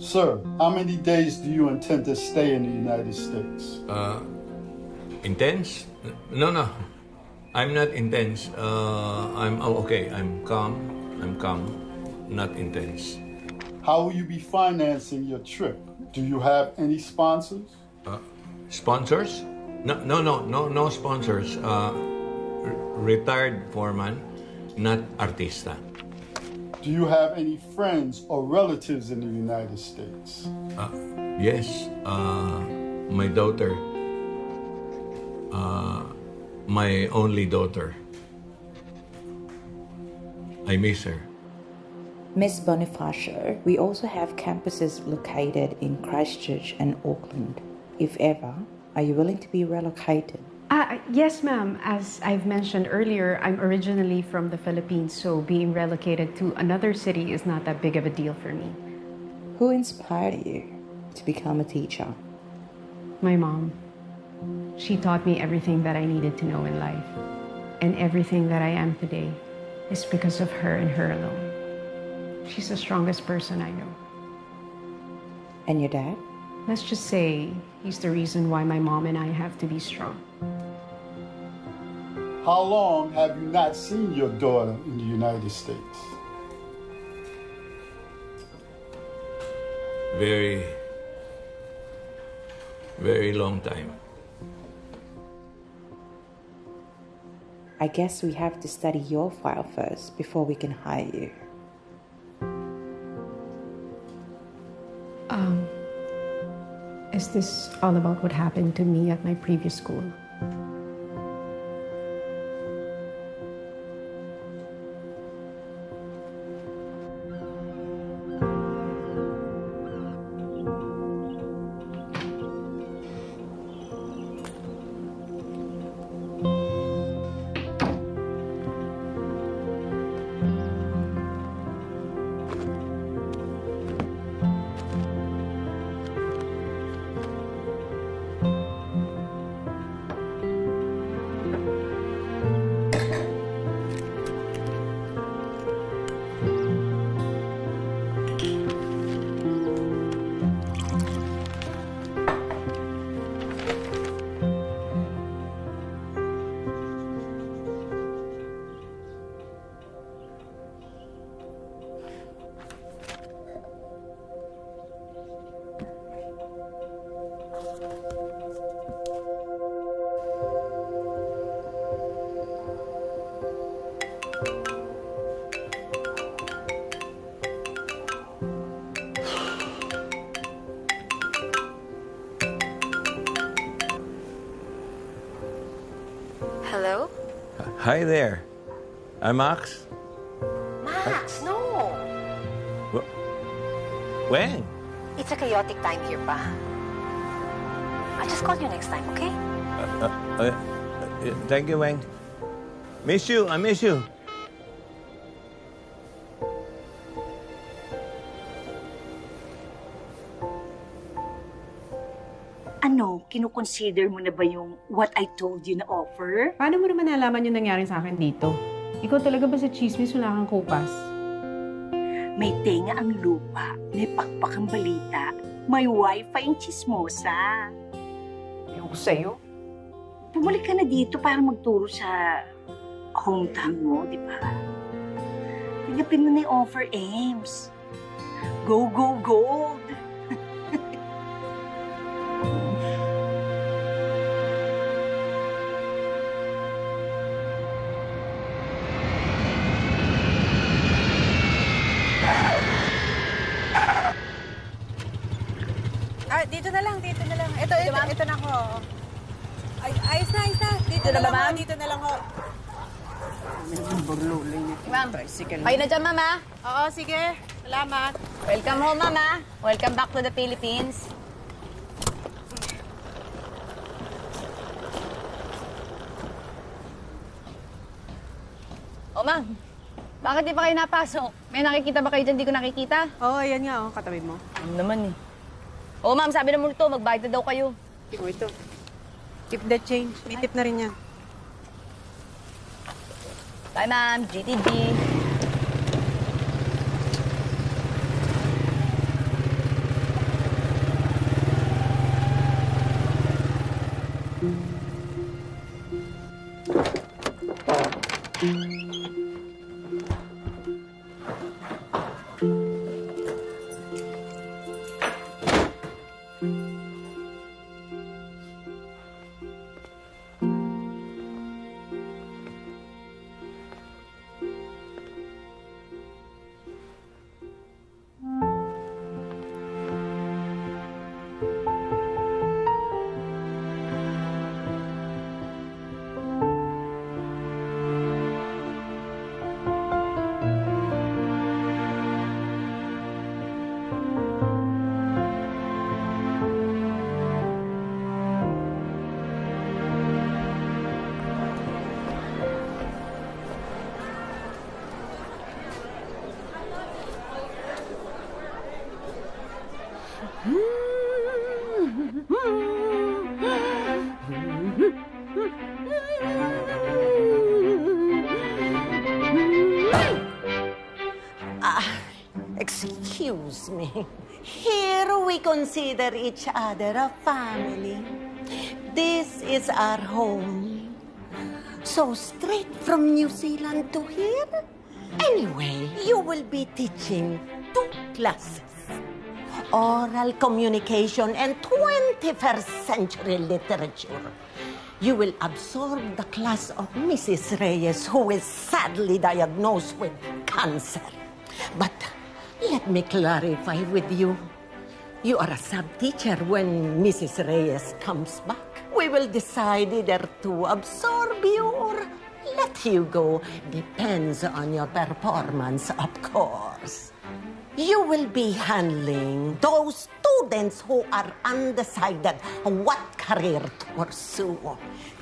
Sir, how many days do you intend to stay in the United States? Intense? No, no. I'm not intense. I'm okay. I'm calm. Not intense. How will you be financing your trip? Do you have any sponsors? Sponsors? No sponsors. Retired foreman, not artista. Do you have any friends or relatives in the United States? Yes. My daughter. My only daughter. I miss her. Ms. Bonifacio, we also have campuses located in Christchurch and Auckland. If ever, are you willing to be relocated? Yes, ma'am. As I've mentioned earlier, I'm originally from the Philippines, so being relocated to another city is not that big of a deal for me. Who inspired you to become a teacher? My mom. She taught me everything that I needed to know in life. And everything that I am today is because of her and her alone. She's the strongest person I know. And your dad? Let's just say he's the reason why my mom and I have to be strong. How long have you not seen your daughter in the United States? Very long time. I guess we have to study your file first before we can hire you. Is this all about what happened to me at my previous school? Hello? Hi there. I'm Max. Max, no! When? It's a chaotic time here pa. I'll just call you next time, okay? Thank you, Wang. Miss you. I miss you. Ano, kinukonsider mo na ba yung what I told you na offer? Paano mo naman nalaman yung nangyari sa akin dito? Ikaw talaga ba sa chismis wala kang kupas? May tenga ang lupa, may pakpak ang balita, may wifi ang chismosa. Ayoko sa'yo. Bumalik ka na dito para magturo sa hometown mo, di ba? Tigapin mo na yung offer, Ems. Go, go, gold! Dito na lang. Ito na ako. Ay, ayos na. Dito na ba, lang ma'am? ho, dito na lang ho. Ma'am, kayo na dyan, mama. Oo, sige. Salamat. Welcome home, mama. Welcome back to the Philippines. Oh, ma'am. Bakit di pa kayo napasok? May nakikita ba kayo dyan di ko nakikita? Oo, ayan nga, katabi mo. Ano naman eh. Oh, ma'am, sabi naman ito, magbayad na daw kayo. Ito. Keep the change. May tip na rin yan. Bye, ma'am. GTG. we consider each other a family. This is our home. So straight from New Zealand to here? Anyway, you will be teaching 2 classes. Oral communication and 21st century literature. You will absorb the class of Mrs. Reyes, who is sadly diagnosed with cancer. But let me clarify with you. You are a sub-teacher when Mrs. Reyes comes back. We will decide either to absorb you or let you go. Depends on your performance, of course. You will be handling those students who are undecided what career to pursue.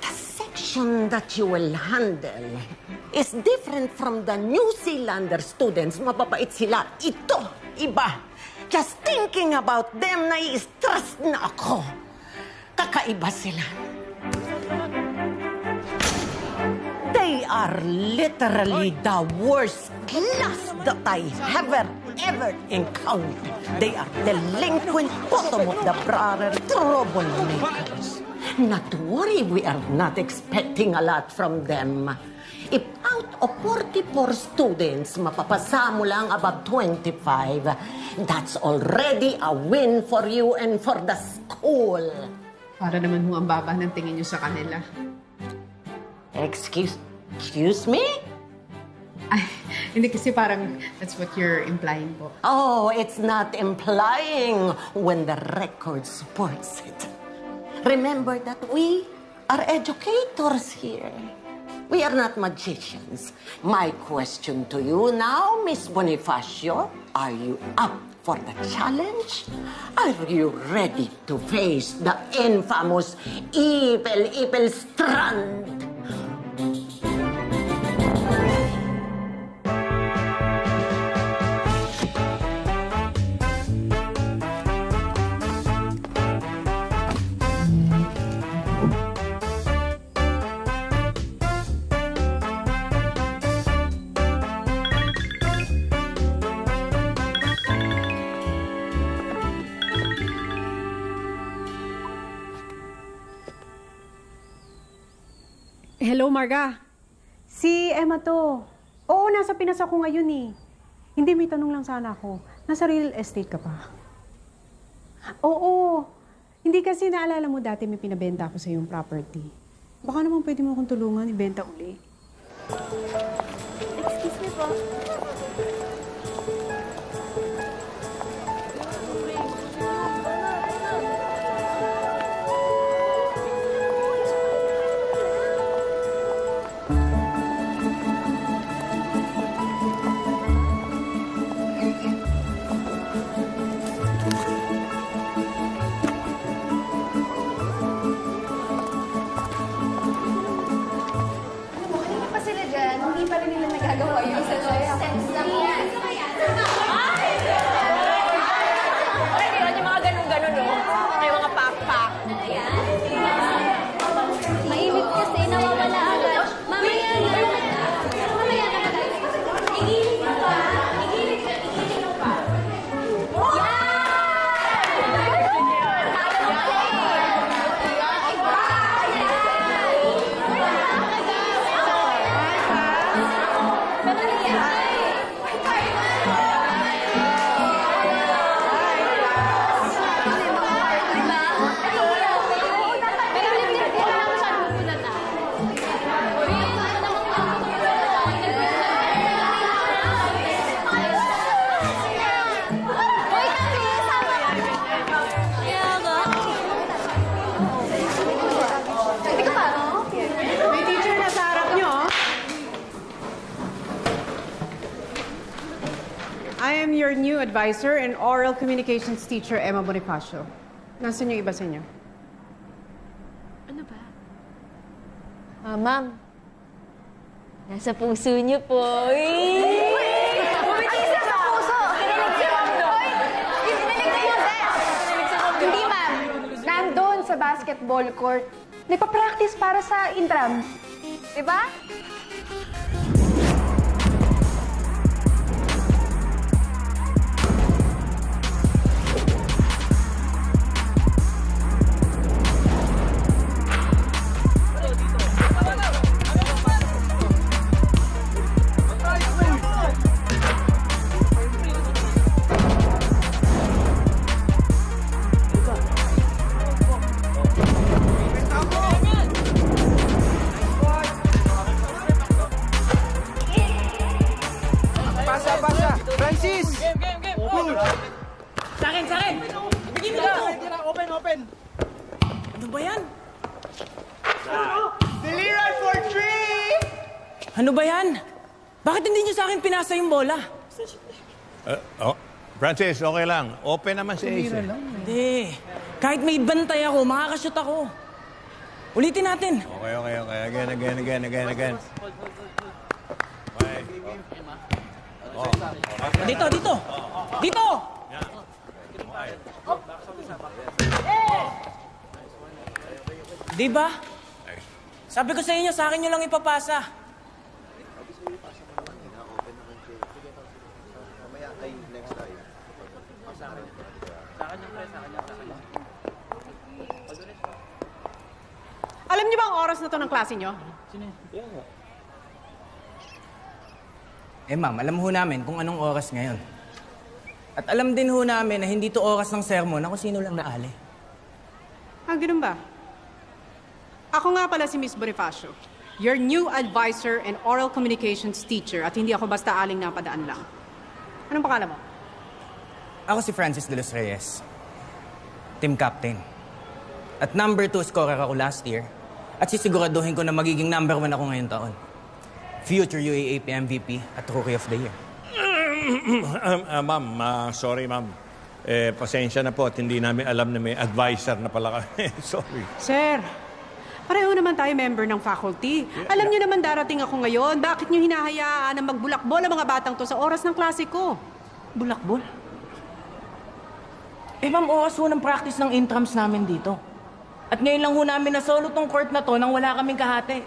The section that you will handle is different from the New Zealander students. Mababait sila. Ito, iba. Just thinking about them, nai-stress na ako. Kakaiba sila. They are literally the worst class that I have ever encountered. They are delinquent, bottom of the barrel troublemakers. Not to worry, we are not expecting a lot from them. If out of 44 students, mapapasa mo lang above 25, that's already a win for you and for the school. Para naman ang baba ng tingin niyo sa kanila. Excuse me? Ay, hindi kasi parang that's what you're implying po. Oh, it's not implying when the record supports it. Remember that we are educators here. We are not magicians. My question to you now, Miss Bonifacio, are you up for the challenge? Are you ready to face the infamous evil strand? Hello, Marga. Si Emma to. Oo, nasa Pinas ako ngayon eh. Hindi, may tanong lang sana ako. Nasa real estate ka pa? Oo. Hindi kasi naalala mo dati may pinabenta ako sa yung property. Baka naman pwede mo akong tulungan, ibenta uli. Excuse me po. Mainit kasi, nawawala agad. Mamaya na. Mamaya na. Igilid mo pa. Igilid mo pa. May teacher na sa harap nyo. I am your new advisor and oral communications teacher, Emma Bonifacio. Nasaan yung iba sa inyo? Ma'am. Nasa puso niyo po. Isa sa puso! Kinilig si Ma'am doon! Kinilig na yung desk! Hindi, ma'am. Nandun sa basketball court. Nagpa-practice para sa intram. Diba? Ano ba yan? Deliran for 3! Ano ba yan? Bakit hindi niyo sa akin pinasa yung bola? Francis, okay lang. Open naman si Ace. Hindi. Kahit may bantay ako, makakashoot ako. Ulitin natin. Okay. Again. Okay. Dito! Dito! Di ba? Sabi ko sa inyo, sa akin nyo lang ipapasa. Alam niyo ba ang oras na to ng klase niyo? Ma'am, alam ho namin kung anong oras ngayon. At alam din ho namin na hindi to oras ng sermon na kung sino lang naali. Ganun ba? Ako nga pala si Miss Bonifacio, your new advisor and oral communications teacher at hindi ako basta aling napadaan lang. Anong pangalan mo? Ako si Francis de los Reyes, team captain. At number 2 scorer ako last year. At sisiguraduhin ko na magiging number 1 ako ngayong taon. Future UAAP MVP at Rookie of the Year. Ma'am, sorry ma'am. Pasensya na po at hindi namin alam na may advisor na pala kami. Sorry. Sir, pareho naman tayo member ng faculty. Alam niyo naman darating ako ngayon. Bakit niyo hinahayaan na magbulakbol ang mga batang to sa oras ng klase ko? Bulakbol? Ma'am, oras ho ng practice ng intrams namin dito. At ngayon lang ho namin na-solo tong court na to nang wala kaming kahati.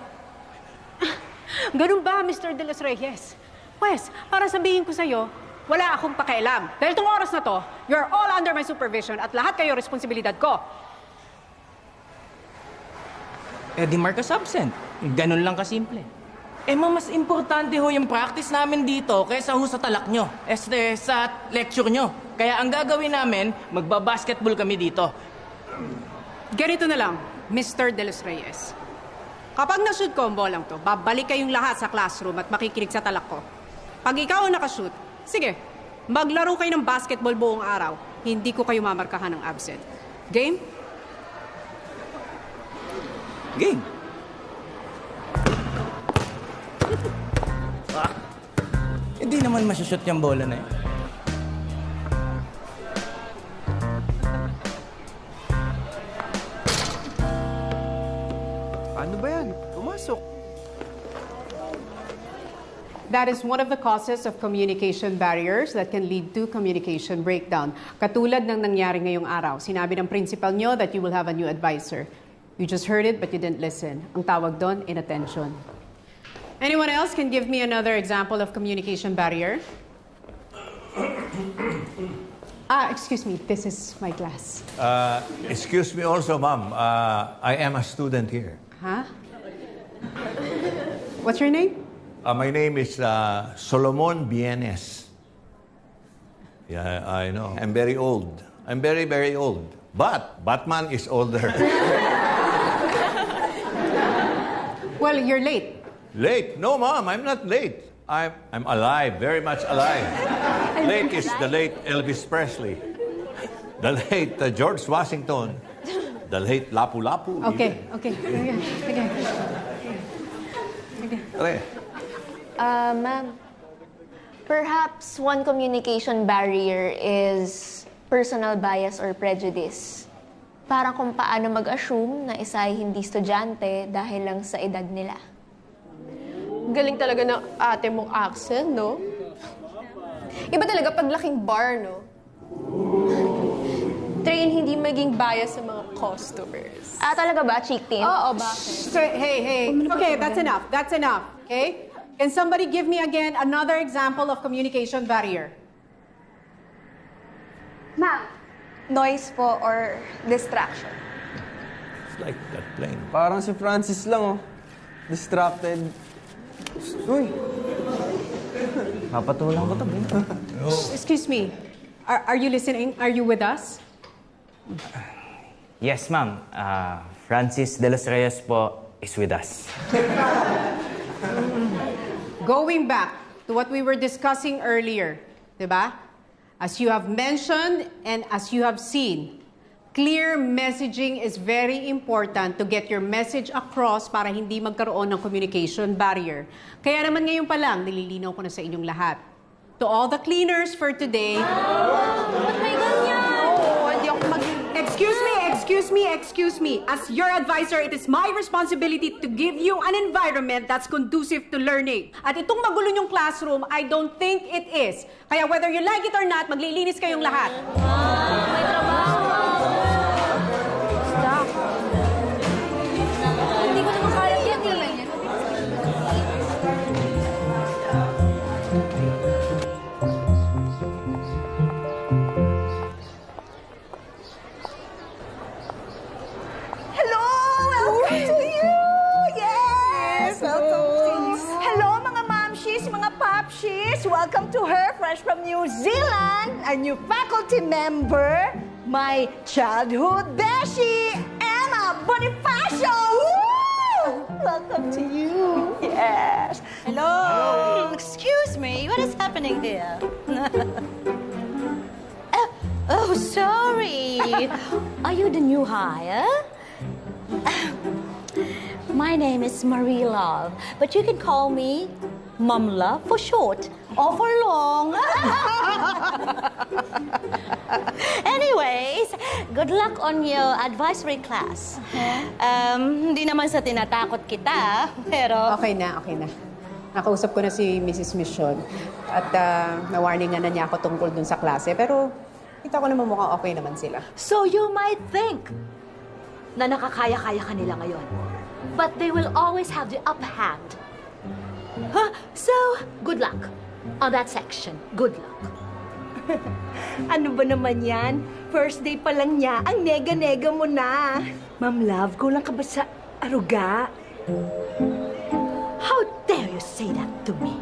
Ganun ba, Mr. De Los Reyes? Pwes, para sabihin ko sa'yo, wala akong pakialam. Dahil tong oras na to, you're all under my supervision at lahat kayo responsibilidad ko. Di Marcus absent. Ganun lang kasimple. Ma'am, mas importante ho yung practice namin dito kaysa ho sa talak nyo. Sa lecture nyo. Kaya ang gagawin namin, magbabasketball kami dito. Ganito na lang, Mr. De Los Reyes. Kapag na-shoot ko ang bolang to, babalik kayong lahat sa classroom at makikinig sa talak ko. Pag ikaw ang nakashoot, sige, maglaro kayo ng basketball buong araw. Hindi ko kayo mamarkahan ng absent. Game? Game. Hindi naman masushoot yung bola na yun. Ano ba yan? Pumasok. That is one of the causes of communication barriers that can lead to communication breakdown. Katulad ng nangyari ngayong araw. Sinabi ng principal nyo that you will have a new advisor. You just heard it but you didn't listen. Ang tawag doon, inattention. Anyone else can give me another example of communication barrier? Excuse me. This is my class. Excuse me also, ma'am. I am a student here. Huh? What's your name? My name is Solomon Bienes. Yeah, I know. I'm very old. I'm very, very old. But Batman is older. Well, you're late. Late? No, ma'am, I'm not late. I'm alive, very much alive. Late is the late Elvis Presley. The late George Washington. The late Lapu-Lapu. Okay. Sige. Okay. Ma'am, perhaps one communication barrier is personal bias or prejudice. Parang kung paano mag-assume na isa ay hindi estudyante dahil lang sa edad nila. Galing talaga ng ate mong accent, no? Iba talaga paglaking bar, no? Train hindi maging bias sa mga customers. Talaga ba, Chick Team? Oo, bakit? So, hey. Okay, that's enough. Okay? Can somebody give me again another example of communication barrier? Ma'am, noise po or distraction. It's like that plane. Parang si Francis lang, oh. Distracted. Uy! Papatulang ko to, Ben. Excuse me. Are you listening? Are you with us? Yes, ma'am. Francis de los Reyes po is with us. Going back to what we were discussing earlier, diba? As you have mentioned and as you have seen, Clear messaging is very important to get your message across para hindi magkaroon ng communication barrier. Kaya naman ngayon pa lang, nililinaw ko na sa inyong lahat. To all the cleaners for today... Ba't may ganyan? Hindi ako Excuse me. As your advisor, it is my responsibility to give you an environment that's conducive to learning. At itong magulo yung classroom, I don't think it is. Kaya whether you like it or not, maglilinis kayong lahat. May trabaho. Stop. Hindi ko naman kaya yan eh. Hello! Welcome to you! Yes! Welcome to you. Hello, mga mamshis, mga popshis. Welcome to her, fresh from New Zealand, a new faculty member, my childhood beshi, Emma Bonifacio! Woo! Welcome to you. Yes. Hello. Excuse me, what is happening here? Oh, sorry. Are you the new hire? My name is Marie Love, but you can call me Mum Love for short or for long. Anyways, good luck on your advisory class. Hindi naman sa tinatakot kita, pero... Okay na. Nakausap ko na si Mrs. Mission at na-warningan na niya ako tungkol dun sa klase. Pero kita ko naman mukhang okay naman sila. So you might think na nakakaya-kaya ka nila ngayon. But they will always have the upper hand. Huh? So, good luck on that section. Good luck. Ano ba naman yan? First day pa lang niya, ang nega-nega mo na. Ma'am Love, kulang ka ba sa aruga? How dare you say that to me?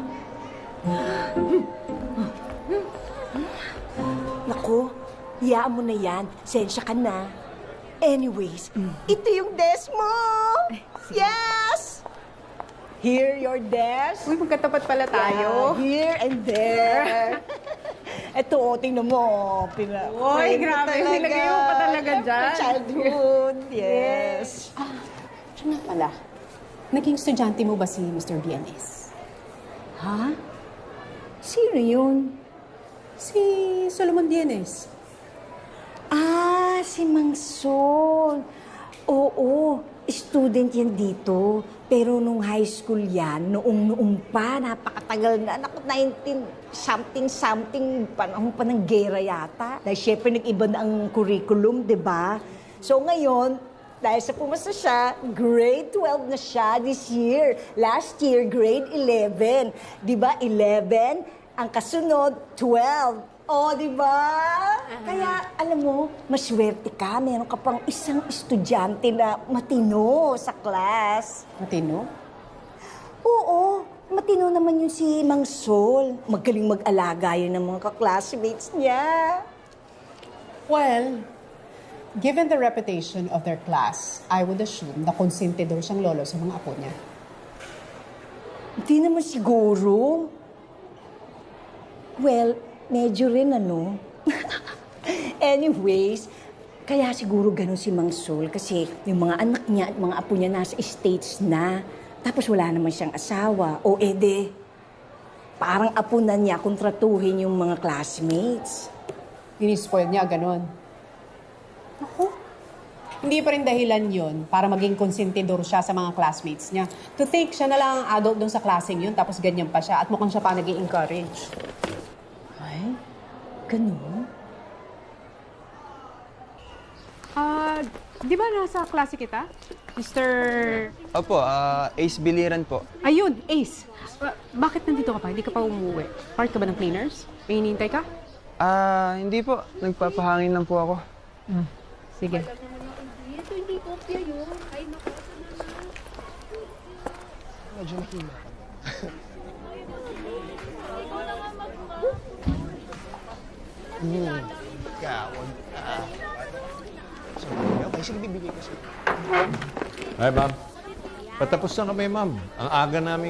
Naku, hiyaan mo na yan. Sensya ka na. Anyways, ito yung desk mo! Yes! Here, your desk. Uy, magkatapat pala tayo. Yeah, here and there. Ito, tingnan mo. Uy, grabe. Nilagay mo pa talaga dyan. Childhood, yes. Siya nga pala. Naging estudyante mo ba si Mr. Bienes? Ha? Sino yun? Si Solomon Bienes. Ah, si Mang Sol. Oo, student yan dito. Pero nung high school yan, noong pa, napakatagal na. Naku, 19-something, panahon pa ng gera yata. Dahil syempre nag-iba na ang curriculum, di ba? So ngayon, dahil sa pumasa siya, grade 12 na siya this year. Last year, grade 11. Di ba, 11, ang kasunod, 12. Oh, di ba? Kaya, alam mo, maswerte ka. Meron ka pang isang estudyante na matino sa class. Matino? Oo, matino naman yun si Mang Sol. Magaling mag-alaga yun ng mga ka-classmates niya. Well, given the reputation of their class, I would assume na konsentidor siyang lolo sa mga apo niya. Hindi naman siguro. Well, medyo rin ano. Anyways, kaya siguro ganun si Mang Sol kasi yung mga anak niya at mga apo niya nasa States na. Tapos wala naman siyang asawa. O ede, parang apo na niya kontratuhin yung mga classmates. Inispoil niya, ganon. Ako? Hindi pa rin dahilan yun para maging konsentidor siya sa mga classmates niya. To think siya na lang ang adult doon sa klaseng yun, tapos ganyan pa siya at mukhang siya pa nag-i-encourage. Ay, ganun? Di ba nasa klase kita? Mr. Opo, Ace Biliran po. Ayun, Ace. Bakit nandito ka pa? Hindi ka pa umuwi? Part ka ba ng cleaners? May hinihintay ka? Hindi po. Nagpapahangin lang po ako. Sige. Ito hindi kopya yun. Ay, naku. Medyo mahina. Ikaw na nga Gawag ka. Okay, sige, bibigay ko sa'yo. Hi, ma'am. Patapos na kami, ma'am. Ang aga namin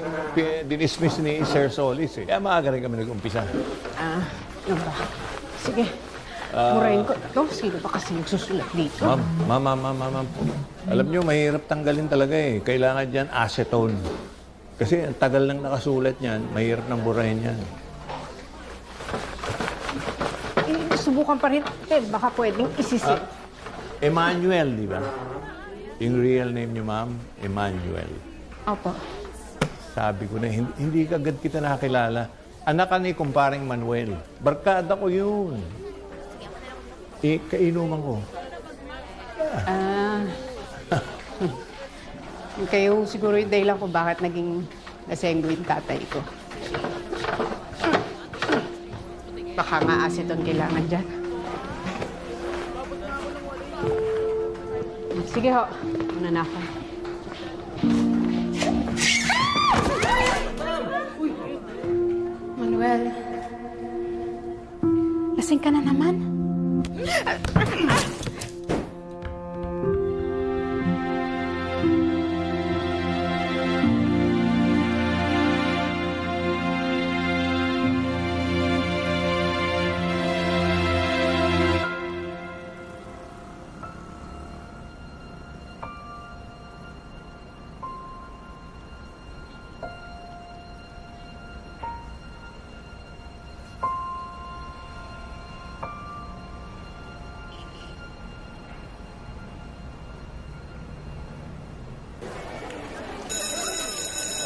dinismiss ni Sir Solis eh. Kaya maaga rin kami nag-umpisa. Ano ba? Sige. Murahin ko. Ito, sino ba kasi nagsusulat dito? Ma'am. Alam nyo, mahirap tanggalin talaga eh. Kailangan dyan acetone. Kasi ang tagal lang nakasulat yan, mahirap nang burahin yan. Subukan pa rin. Baka pwedeng isisin. Emmanuel, di ba? Yung real name niyo, ma'am, Emmanuel. Opo. Sabi ko na, hindi kagad kita nakakilala. Anak ka ni kumparing Manuel. Barkada ko yun. Kainuman ko. Kayo siguro yung dahilan ko bakit naging lasenggo yung tatay ko. Baka nga aceton kailangan dyan. Sige ho, una na ako. Manuel, lasing ka na naman.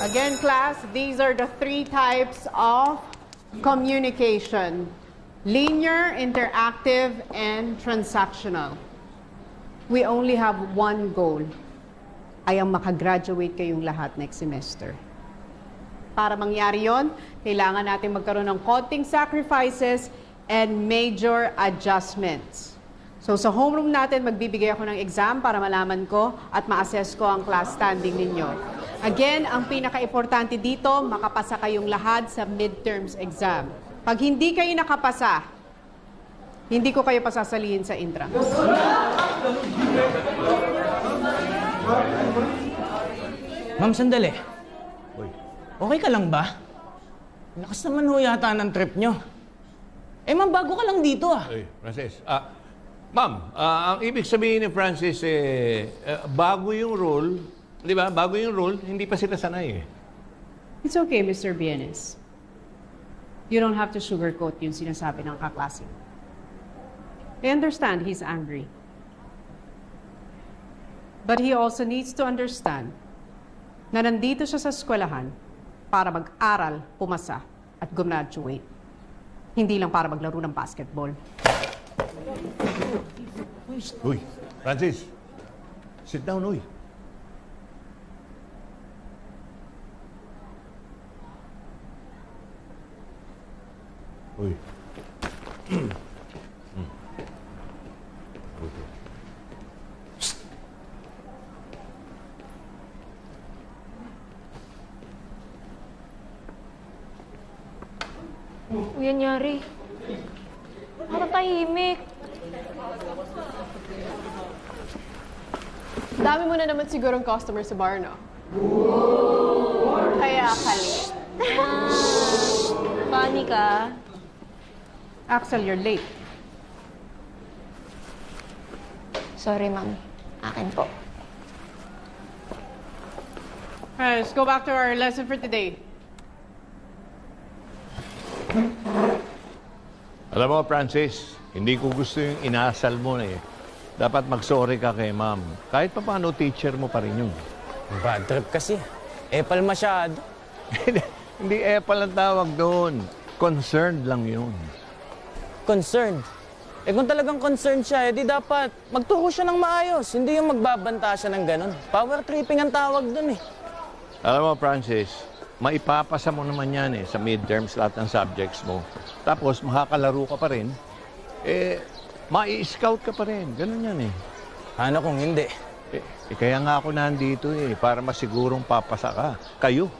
Again, class, these are the 3 types of communication. Linear, interactive, and transactional. We only have one goal, ay ang makagraduate kayong lahat next semester. Para mangyari yon, kailangan natin magkaroon ng konting sacrifices and major adjustments. So sa homeroom natin, magbibigay ako ng exam para malaman ko at ma-assess ko ang class standing ninyo. Again, ang pinaka-importante dito, makapasa kayong lahat sa midterms exam. Pag hindi kayo nakapasa, hindi ko kayo pasasalihin sa intrams. Ma'am, sandali. Okay ka lang ba? Lakas naman ho yata ng trip nyo. Ma'am, bago ka lang dito Hey, Francis. Ma'am, ang ibig sabihin ni Francis, bago yung rule, di ba? Bago yung rule, hindi pa sila sanay eh. It's okay, Mr. Bienes. You don't have to sugarcoat yung sinasabi ng kaklase. I understand he's angry. But he also needs to understand na nandito siya sa eskwelahan para mag-aral, pumasa, at graduate. Hindi lang para maglaro ng basketball. Uy, Francis. Sit down, uy. Uy. Ano nangyari? Parang tahimik. Dami mo na naman sigurong customer sa bar, no? Kaya kali. Funny ka. Axel, you're late. Sorry, ma'am. Akin po. Alright, let's go back to our lesson for today. Alam mo, Francis, hindi ko gusto yung inasal mo na eh. Dapat mag-sorry ka kay ma'am. Kahit pa paano, teacher mo pa rin yun. Bad trip kasi. Epal masyado. Hindi epal ang tawag doon. Concerned lang yun. Concerned. Kung talagang concerned siya, di dapat magturo siya ng maayos. Hindi yung magbabanta siya ng ganun. Power tripping ang tawag doon eh. Alam mo, Francis, maipapasa mo naman yan eh, sa midterms lahat ng subjects mo. Tapos, makakalaro ka pa rin, mai-scout ka pa rin. Ganun yan eh. Ano kung hindi? Kaya nga ako nandito eh, para masigurong papasa ka. Kayo.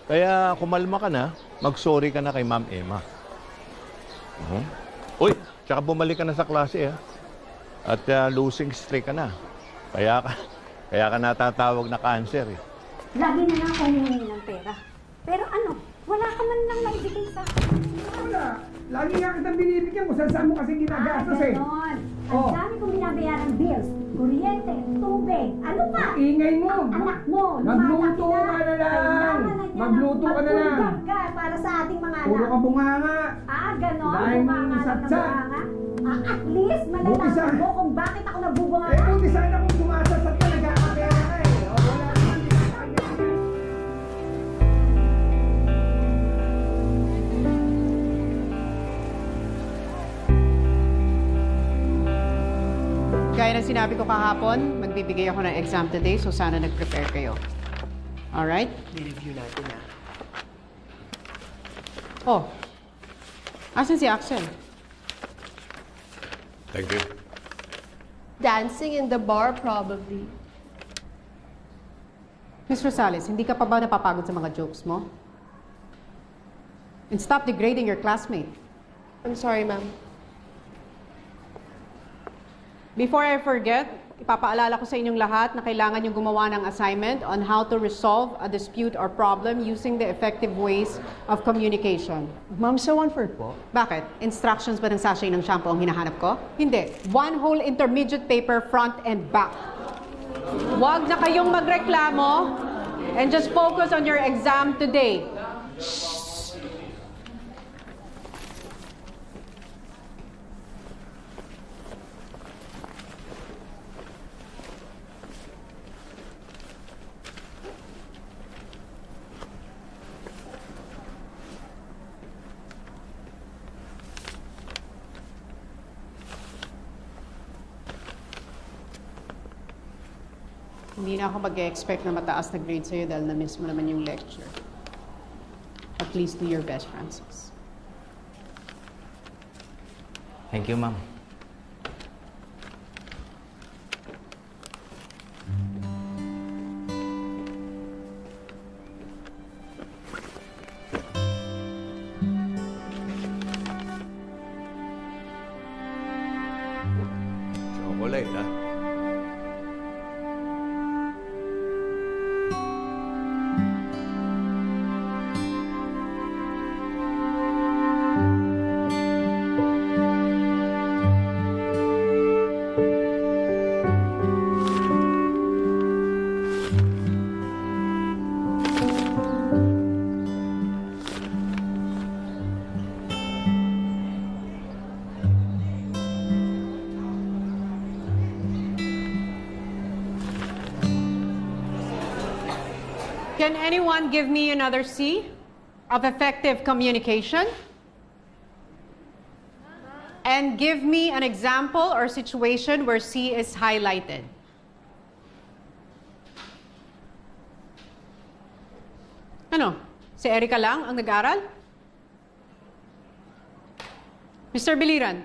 Kaya kumalma ka na, mag-sorry ka na kay Ma'am Emma. Uy, tsaka bumalik ka na sa klase ah. At losing streak ka na. Kaya ka natatawag na cancer eh. Lagi na lang ako humingi ng pera. Pero ano, wala ka man lang maibigay sa akin. Lagi nga kitang binibigyan kung saan mo kasi ginagastos eh. Ganon. Oh. Ang dami kong binabayaran bills. Kuryente, tubig, ano pa? Ingay mo. Anak mo, Magluto ka na lang. Magluto ka na lang. Magluto ka para sa ating mga anak. Puro ka bunganga. Ganon. Dahil Bunganga lang na satsa. bunganga. At least, Buti malalaman sa- mo kung bakit ako nabubunga. Buti sana kung sumasasat ka, nagkakapera ka eh. Wala naman din. Gaya ng sinabi ko kahapon, magbibigay ako ng exam today, so sana nag-prepare kayo. Alright? I-review natin Oh, asan si Axel? Thank you. Dancing in the bar, probably. Miss Rosales, hindi ka pa ba napapagod sa mga jokes mo? And stop degrading your classmate. I'm sorry, ma'am. Before I forget, ipapaalala ko sa inyong lahat na kailangan yung gumawa ng assignment on how to resolve a dispute or problem using the effective ways of communication. Ma'am, sa one-fourth po? Bakit? Instructions ba ng sachet ng shampoo ang hinahanap ko? Hindi. One whole intermediate paper, front and back. Huwag na kayong magreklamo and just focus on your exam today. Hindi na ako mag-expect na mataas na grade sa'yo dahil na-miss mo naman yung lecture. At least do your best, Francis. Thank you, ma'am. Chocolate, ha? Can anyone give me another C of effective communication? And give me an example or situation where C is highlighted. Ano? Si Erica lang ang nag-aral? Mr. Biliran.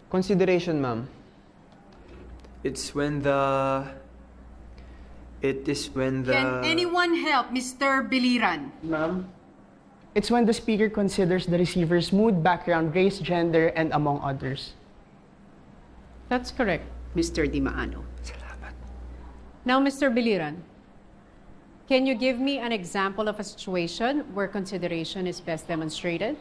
Consideration, ma'am. It is when the... Can anyone help Mr. Biliran? Ma'am? It's when the speaker considers the receiver's mood, background, race, gender, and among others. That's correct, Mr. Dimaano. Now, Mr. Biliran, can you give me an example of a situation where consideration is best demonstrated?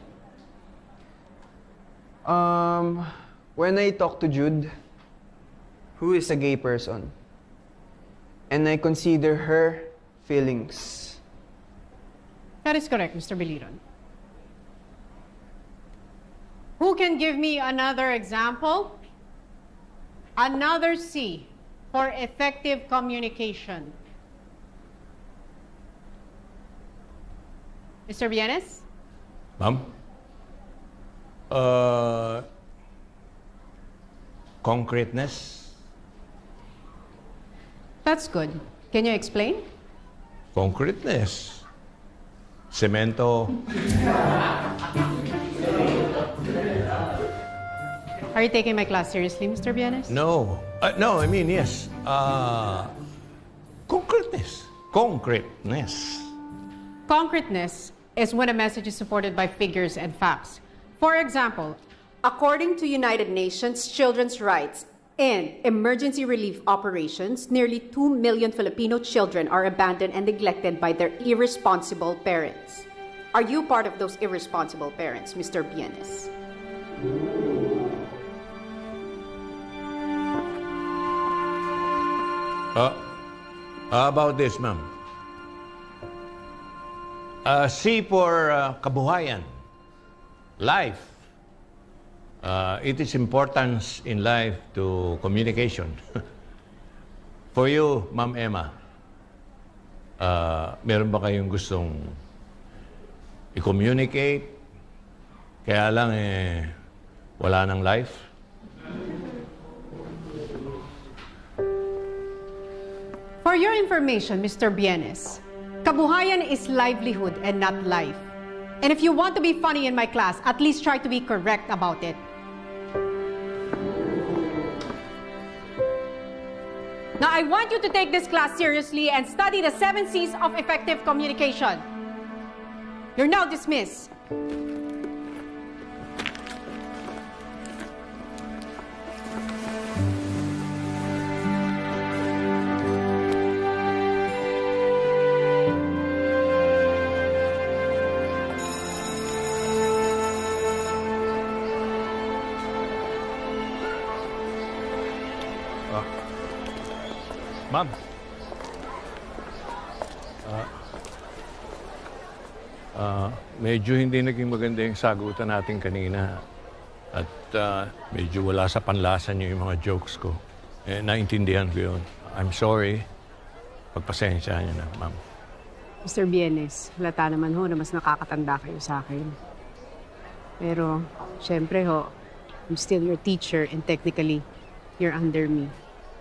When I talk to Jude, who is a gay person, and I consider her feelings. That is correct, Mr. Biliran. Who can give me another example? Another C for effective communication. Mr. Bienes? Ma'am? Concreteness? That's good. Can you explain? Concreteness. Cemento. Are you taking my class seriously, Mr. Bienes? No. No, I mean, yes. Concreteness. Concreteness. Concreteness is when a message is supported by figures and facts. For example, according to United Nations Children's Rights, In emergency relief operations, nearly 2 million Filipino children are abandoned and neglected by their irresponsible parents. Are you part of those irresponsible parents, Mr. Bienes? How about this, ma'am? C for kabuhayan, life. It is importance in life to communication. For you, Ma'am Emma, meron ba kayong gustong i-communicate? Kaya lang wala nang life? For your information, Mr. Bienes, kabuhayan is livelihood and not life. And if you want to be funny in my class, at least try to be correct about it. Now, I want you to take this class seriously and study the 7 C's of effective communication. You're now dismissed. Ma'am. Medyo hindi naging maganda yung sagutan natin kanina. At medyo wala sa panlasa niyo yung mga jokes ko. Naintindihan ko yun. I'm sorry. Pagpasensya niyo na, ma'am. Mr. Bienes, halata naman ho na mas nakakatanda kayo sa akin. Pero, syempre ho, I'm still your teacher and technically, you're under me.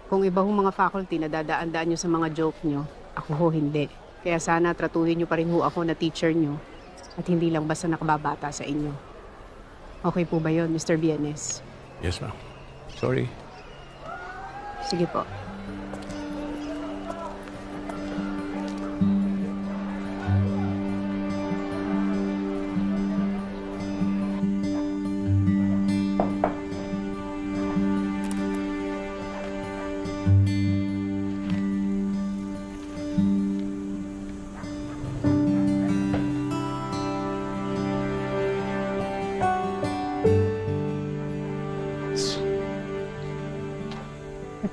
Kung iba hong mga faculty na dadaan-daan nyo sa mga joke nyo, ako ho hindi. Kaya sana tratuhin nyo pa rin ho ako na teacher nyo at hindi lang basta nakababata sa inyo. Okay po ba yun, Mr. Bienes? Yes, ma'am. Sorry. Sige po.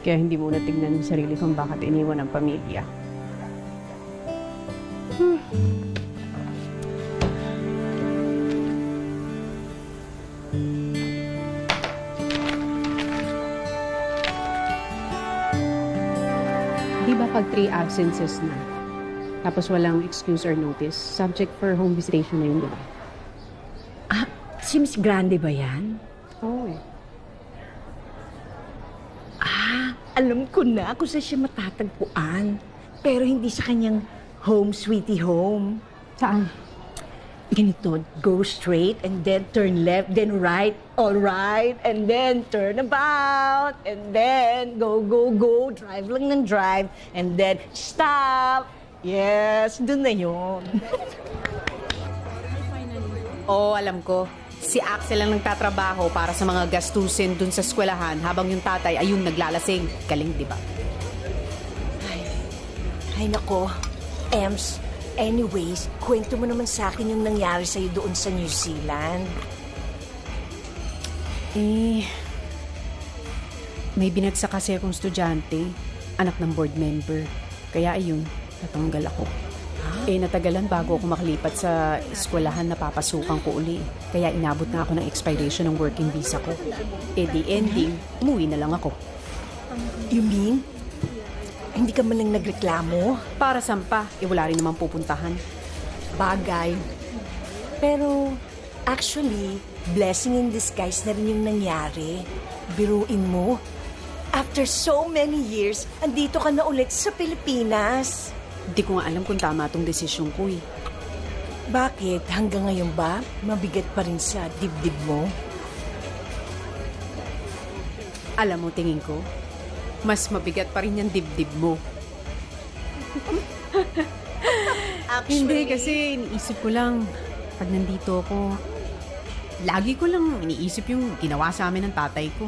Kaya hindi mo natignan yung sarili kung bakit iniwan ang pamilya. Di ba pag 3 absences na, tapos walang excuse or notice, subject for home visitation na yun, di ba? Ah, si Miss Grande ba yan? Oo eh. Alam ko na kung saan siya matatagpuan. Pero hindi sa kanyang home sweetie home. Saan? Ganito, go straight and then turn left, then right, all right, and then turn about, and then go, drive lang ng drive, and then stop. Yes, dun na yun. Oo, alam ko. Si Axel lang nagtatrabaho para sa mga gastusin dun sa eskwelahan habang yung tatay ay yung naglalasing. Galing, di ba? Ay, nako. Ems, anyways, kwento mo naman sa akin yung nangyari sa'yo doon sa New Zealand. May binagsak kasi akong estudyante, anak ng board member. Kaya ayun, natanggal ako. Natagalan bago ako makalipat sa eskwelahan na papasukan ko uli. Kaya inabot na ako ng expiration ng working visa ko. The ending, umuwi na lang ako. You mean? Hindi ka man lang nagreklamo? Para sampa, wala rin naman pupuntahan. Bagay. Pero, actually, blessing in disguise na rin yung nangyari. Biruin mo. After so many years, andito ka na ulit sa Pilipinas. Hindi ko nga alam kung tama itong desisyon ko eh. Bakit? Hanggang ngayon ba, mabigat pa rin sa dibdib mo? Alam mo, tingin ko, mas mabigat pa rin yung dibdib mo. Hindi, kasi iniisip ko lang, pag nandito ako, lagi ko lang iniisip yung ginawa sa amin ng tatay ko.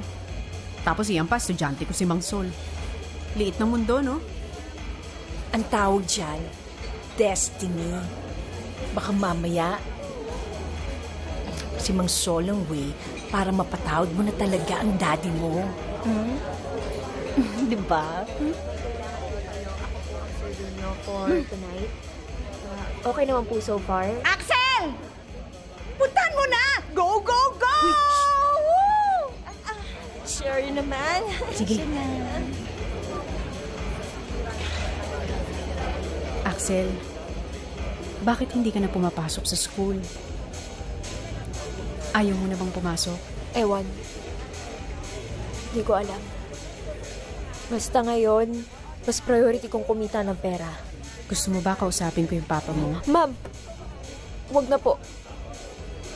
Tapos iyan pa, estudyante ko si Mang Sol. Liit ng mundo, no? Ang tawag dyan, destiny. Baka mamaya, si Mang Sol ang way para mapatawad mo na talaga ang daddy mo. Diba? For tonight. Okay naman po so far. Axel! Puntan mo na! Go, go, go! Sure naman. Sige. Axel, bakit hindi ka na pumapasok sa school? Ayaw mo na bang pumasok? Ewan. Hindi ko alam. Basta ngayon, mas priority kong kumita ng pera. Gusto mo ba kausapin ko yung papa mo? Ma'am, wag na po.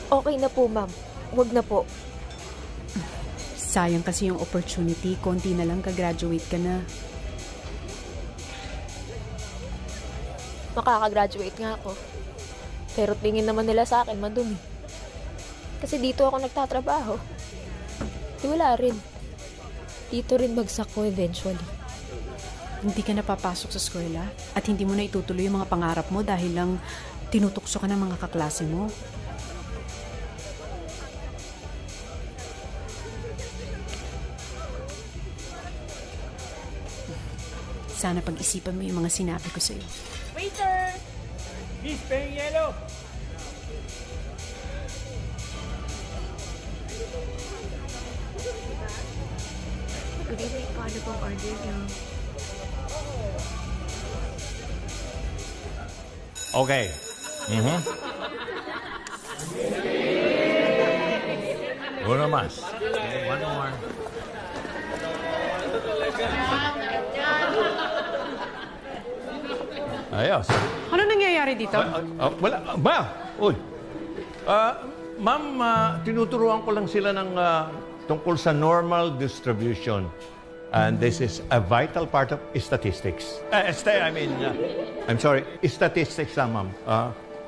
Okay na po, ma'am. Wag na po. Sayang kasi yung opportunity. Konti na lang ka-graduate ka na. Makakagraduate nga ako. Pero tingin naman nila sa akin madumi. Kasi dito ako nagtatrabaho. Di wala rin. Dito rin bagsak ko eventually. Hindi ka napapasok sa eskwela at hindi mo na itutuloy yung mga pangarap mo dahil lang tinutukso ka ng mga kaklase mo. Sana pag-isipan mo yung mga sinabi ko sa'yo. Waiter! Miss, peng yellow! Good evening po. Ano pong order niyo? Okay. Uno más. One more. Ayos. Ano nangyayari dito? Wala. Ba? Uy. Ma'am, tinuturuan ko lang sila ng tungkol sa normal distribution. And this is a vital part of statistics. I'm sorry, statistics lang, ma'am.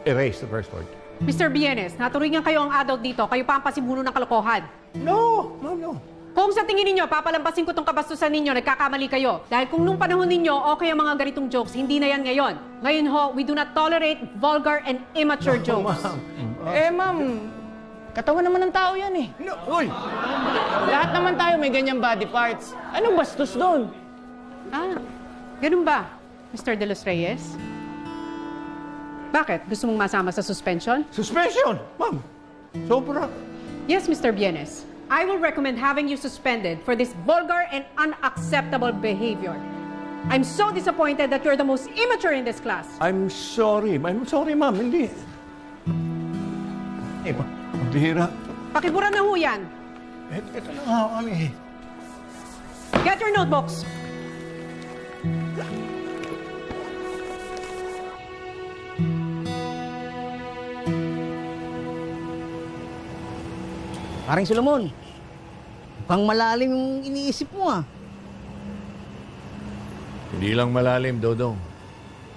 Erase the first word. Mr. Bienes, naturingan kayo ang adult dito. Kayo pa ang pasimuno ng kalokohan. No, ma'am, no. Kung sa tingin ninyo, papalampasin ko tong kabastusan ninyo, nagkakamali kayo. Dahil kung nung panahon ninyo, okay ang mga ganitong jokes, hindi na yan ngayon. Ngayon ho, we do not tolerate vulgar and immature jokes. Ma'am, katawan naman ng tao yan eh. No, uy! Lahat naman tayo may ganyang body parts. Anong bastos doon? Ganun ba, Mr. De Los Reyes? Bakit? Gusto mong masama sa suspension? Suspension? Ma'am, sobra. Yes, Mr. Bienes. I will recommend having you suspended for this vulgar and unacceptable behavior. I'm so disappointed that you're the most immature in this class. I'm sorry, ma'am, hindi. Bihira. Pakibura na ho yan. Ito na nga kami. Get your notebooks. Paring Solomon, mukhang malalim yung iniisip mo ah. Hindi lang malalim, Dodong.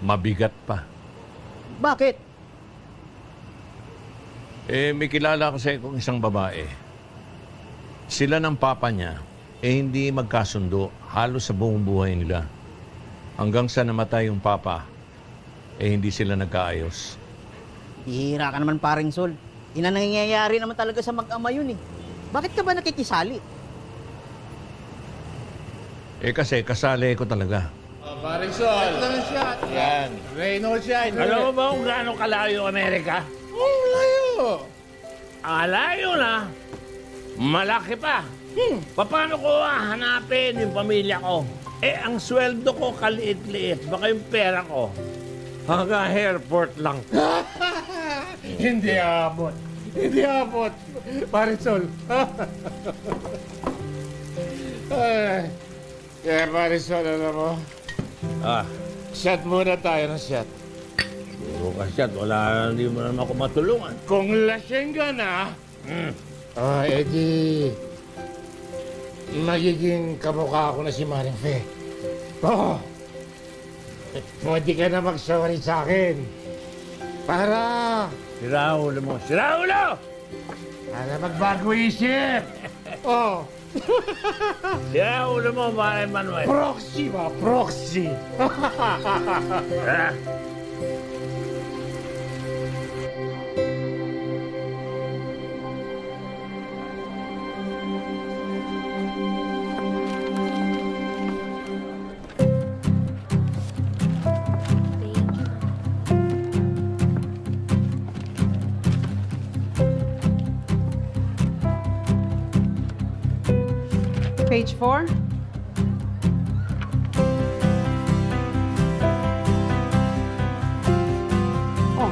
Mabigat pa. Bakit? May kilala kasi kung isang babae. Sila ng papa niya, hindi magkasundo halos sa buong buhay nila. Hanggang sa namatay yung papa, hindi sila nagkaayos. Hihira ka naman paring Sol. Ina nangyayari naman talaga sa mag-ama yun eh. Bakit ka ba nakikisali? Kasi kasali ko talaga. Paring Sol. Ito na shot. Yan. Reynolds yan. Alam mo ba kung gaano kalayo Amerika? Layo. Layo na. Malaki pa. Paano ko hanapin yung pamilya ko? Ang sweldo ko kaliit-liit. Baka yung pera ko hanggang airport lang. Hindi abot. Hindi abot. Paring Sol. Kaya Paring Sol, alam mo? Shot muna tayo ng shot. Puro ka shot. Hindi mo naman ako matulungan. Kung lasing ka na, edi, magiging kamukha ako na si Maring Fe. Pwede ka na mag-sorry sa akin. Para... Sira ulo mo. Sira ulo! Para magbago isip. Kaya ulo mo, Mare Manuel. Proxima, proxy. Ah. Page 4. Oh,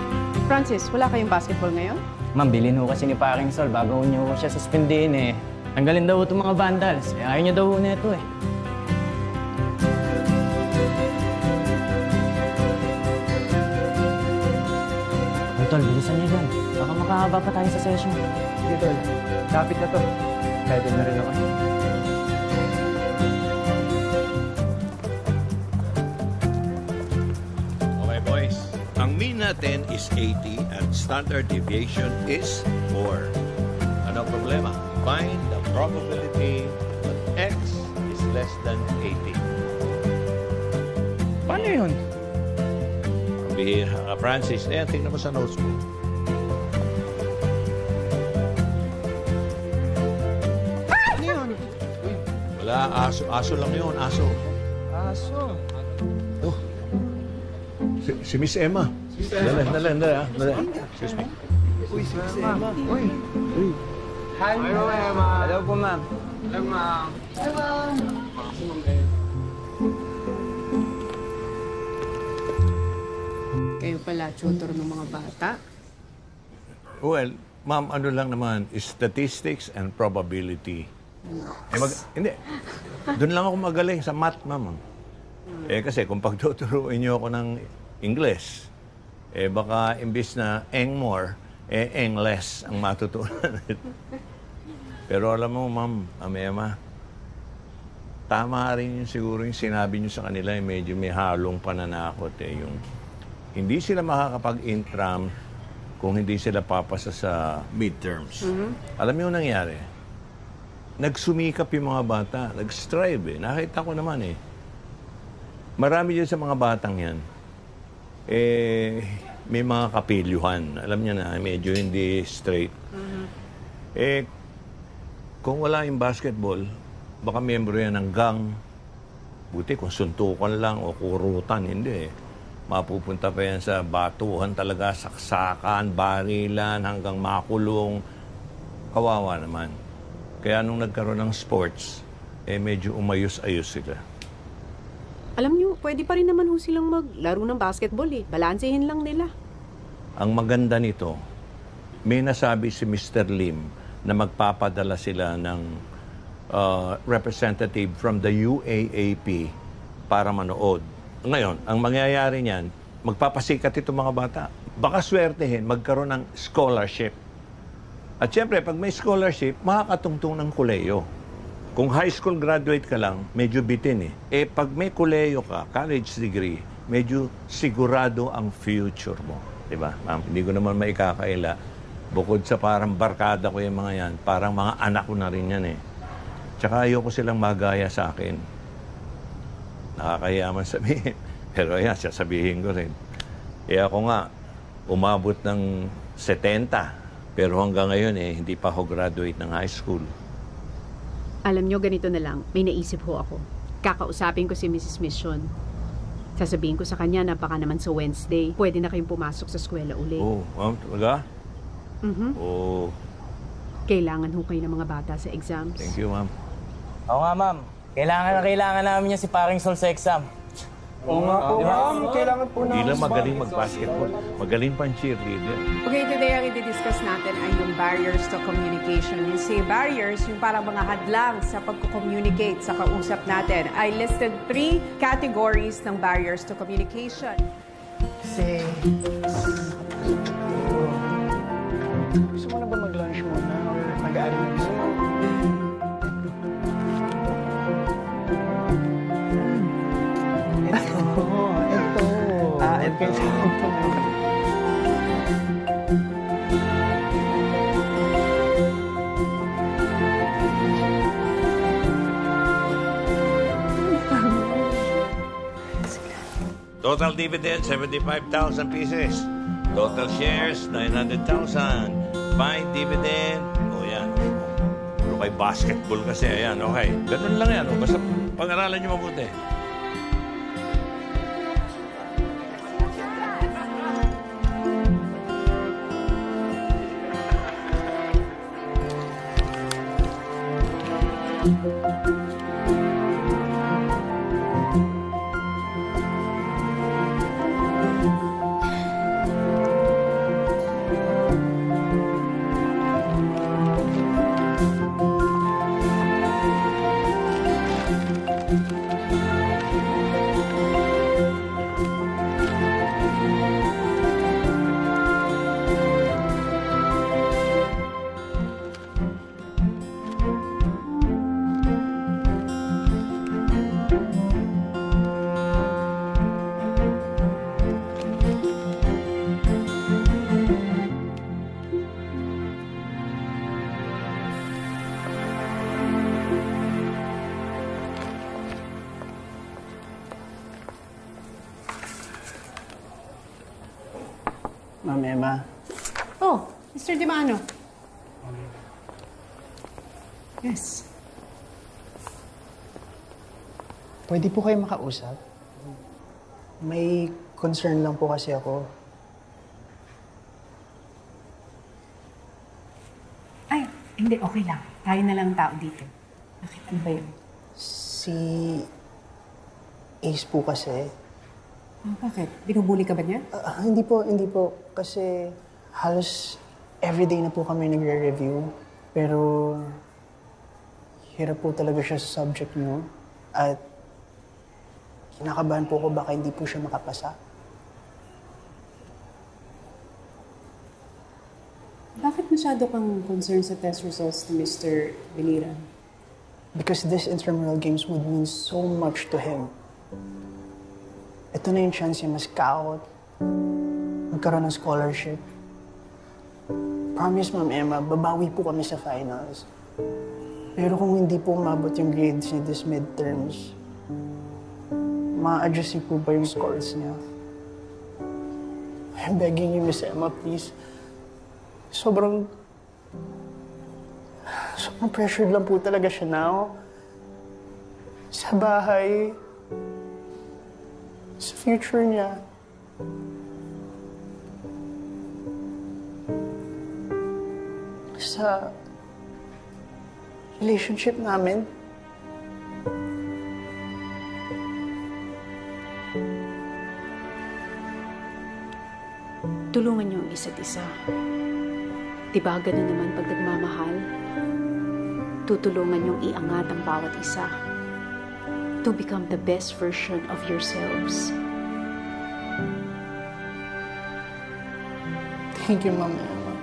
Francis, wala kayong basketball ngayon? Ma'am, bilhin ho kasi ni Paring Sol bago niyo ho siya suspindihin eh. Tanggalin daw ho itong mga vandals. Eh, ayaw niya daw ho neto eh. Ay, Tol, bilisan niyo dyan. Baka makahaba pa tayo sa session. Sige, Tol. Kapit na to. Pwede na rin ako. Okay, boys. Ang mean natin is 80 at standard deviation is 4. Ano ang problema? Find the probability that x is less than 80. Paano yun? Ang bihira ka, Francis. Eh, tingnan mo sa notes mo. Ano yun? Wala, aso. Aso lang yun, aso. Aso. Oh. Si Miss Emma. Dali. Excuse me. Uy, si Emma. Uy. Hi, Emma. Hello po, ma'am. Hello, ma'am. Kayo pala, tutor ng mga bata. Well, ma'am, ano lang naman, statistics and probability. Hindi. Doon lang ako magaling sa math, ma'am. Kasi kung pagtuturuin niyo ako ng English, baka imbis na eng more, eng less ang matutunan. Pero alam mo, ma'am, Emma, tama rin siguro yung sinabi niyo sa kanila, medyo may halong pananakot. Yung hindi sila makakapag-intram kung hindi sila papasa sa midterms. Alam niyo yung nangyari? Nagsumikap yung mga bata, nag-strive Nakita ko naman Marami dyan sa mga batang yan, may mga kapilyuhan. Alam niya na, medyo hindi straight. Kung wala yung basketball, baka miyembro yan ng gang. Buti kung suntukan lang o kurutan, hindi Mapupunta pa yan sa batuhan talaga, saksakan, barilan, hanggang makulong. Kawawa naman. Kaya nung nagkaroon ng sports, medyo umayos-ayos sila. Alam niyo, pwede pa rin naman ho silang maglaro ng basketball Balansehin lang nila. Ang maganda nito, may nasabi si Mr. Lim na magpapadala sila ng representative from the UAAP para manood. Ngayon, ang mangyayari niyan, magpapasikat itong mga bata. Baka swertehin, magkaroon ng scholarship. At syempre, pag may scholarship, makakatungtong ng kuleyo. Kung high school graduate ka lang, medyo bitin pag may kuleyo ka, college degree, medyo sigurado ang future mo. Diba, ma'am? Hindi ko naman maikakaila. Bukod sa parang barkada ko yung mga yan, parang mga anak ko na rin yan Tsaka ayoko silang magaya sa akin. Nakakayaman sabihin. Pero ayan, sasabihin ko rin. Ako nga, umabot ng 70. Pero hanggang ngayon hindi pa ako graduate ng high school. Alam niyo, ganito na lang. May naisip ho ako. Kakausapin ko si Mrs. Mission. Sasabihin ko sa kanya na baka naman sa Wednesday, pwede na kayong pumasok sa eskwela uli. Oh, ma'am, talaga? Oh, Kailangan ho kayo ng mga bata sa exams. thank you, ma'am. Oo nga, ma'am. Kailangan namin niya si Paring Sol sa exam. Oo nga po, ma'am. Kailangan po Hindi namin. lang magaling mag-basketball. Magaling pang cheerleader. Okay, today ang i-discuss natin ay yung barriers to communication. Yung say barriers, yung parang mga hadlang sa pagko-communicate sa kausap natin. I listed 3 categories ng barriers to communication. Kasi... Gusto mo na ba mag-lunch muna or mag-aaral gusto mo? Ito. Total dividend, 75,000 pieces. Total shares, 900,000. Fine dividend, yan. Pero kay basketball kasi, ayan, okay. Ganun lang yan, basta pag-aralan nyo mabuti. Ma'am Emma, Oh, Mr. Dimano. Yes. pwede po kayo makausap? May concern lang po kasi ako. Ay, hindi, okay lang. Tayo na lang tao dito. Bakit ano ba yun? Si Ace po kasi. Oh, bakit? Binubuli ka ba niya? Hindi po. Kasi halos everyday na po kami nagre-review. Pero hirap po talaga siya sa subject niyo. At kinakabahan po ko baka hindi po siya makapasa. Bakit masyado kang concerned sa test results ni Mr. Biliran? Because this intramural games would mean so much to him. Ito na yung chance niya mas-scout, magkaroon ng scholarship. Promise, Ma'am Emma, babawi po kami sa finals. Pero kung hindi po umabot yung grades niya this midterms, ma-adjust niyo po ba yung scores niya? I'm begging you, Miss Emma, please. Sobrang pressured lang po talaga siya now. Sa bahay, sa future niya. Sa relationship namin. Tulungan niyo ang isa't isa. Diba ganun naman pag nagmamahal? Tutulungan niyong iangat ang bawat isa to become the best version of yourselves. Thank you, Ma'am Emma.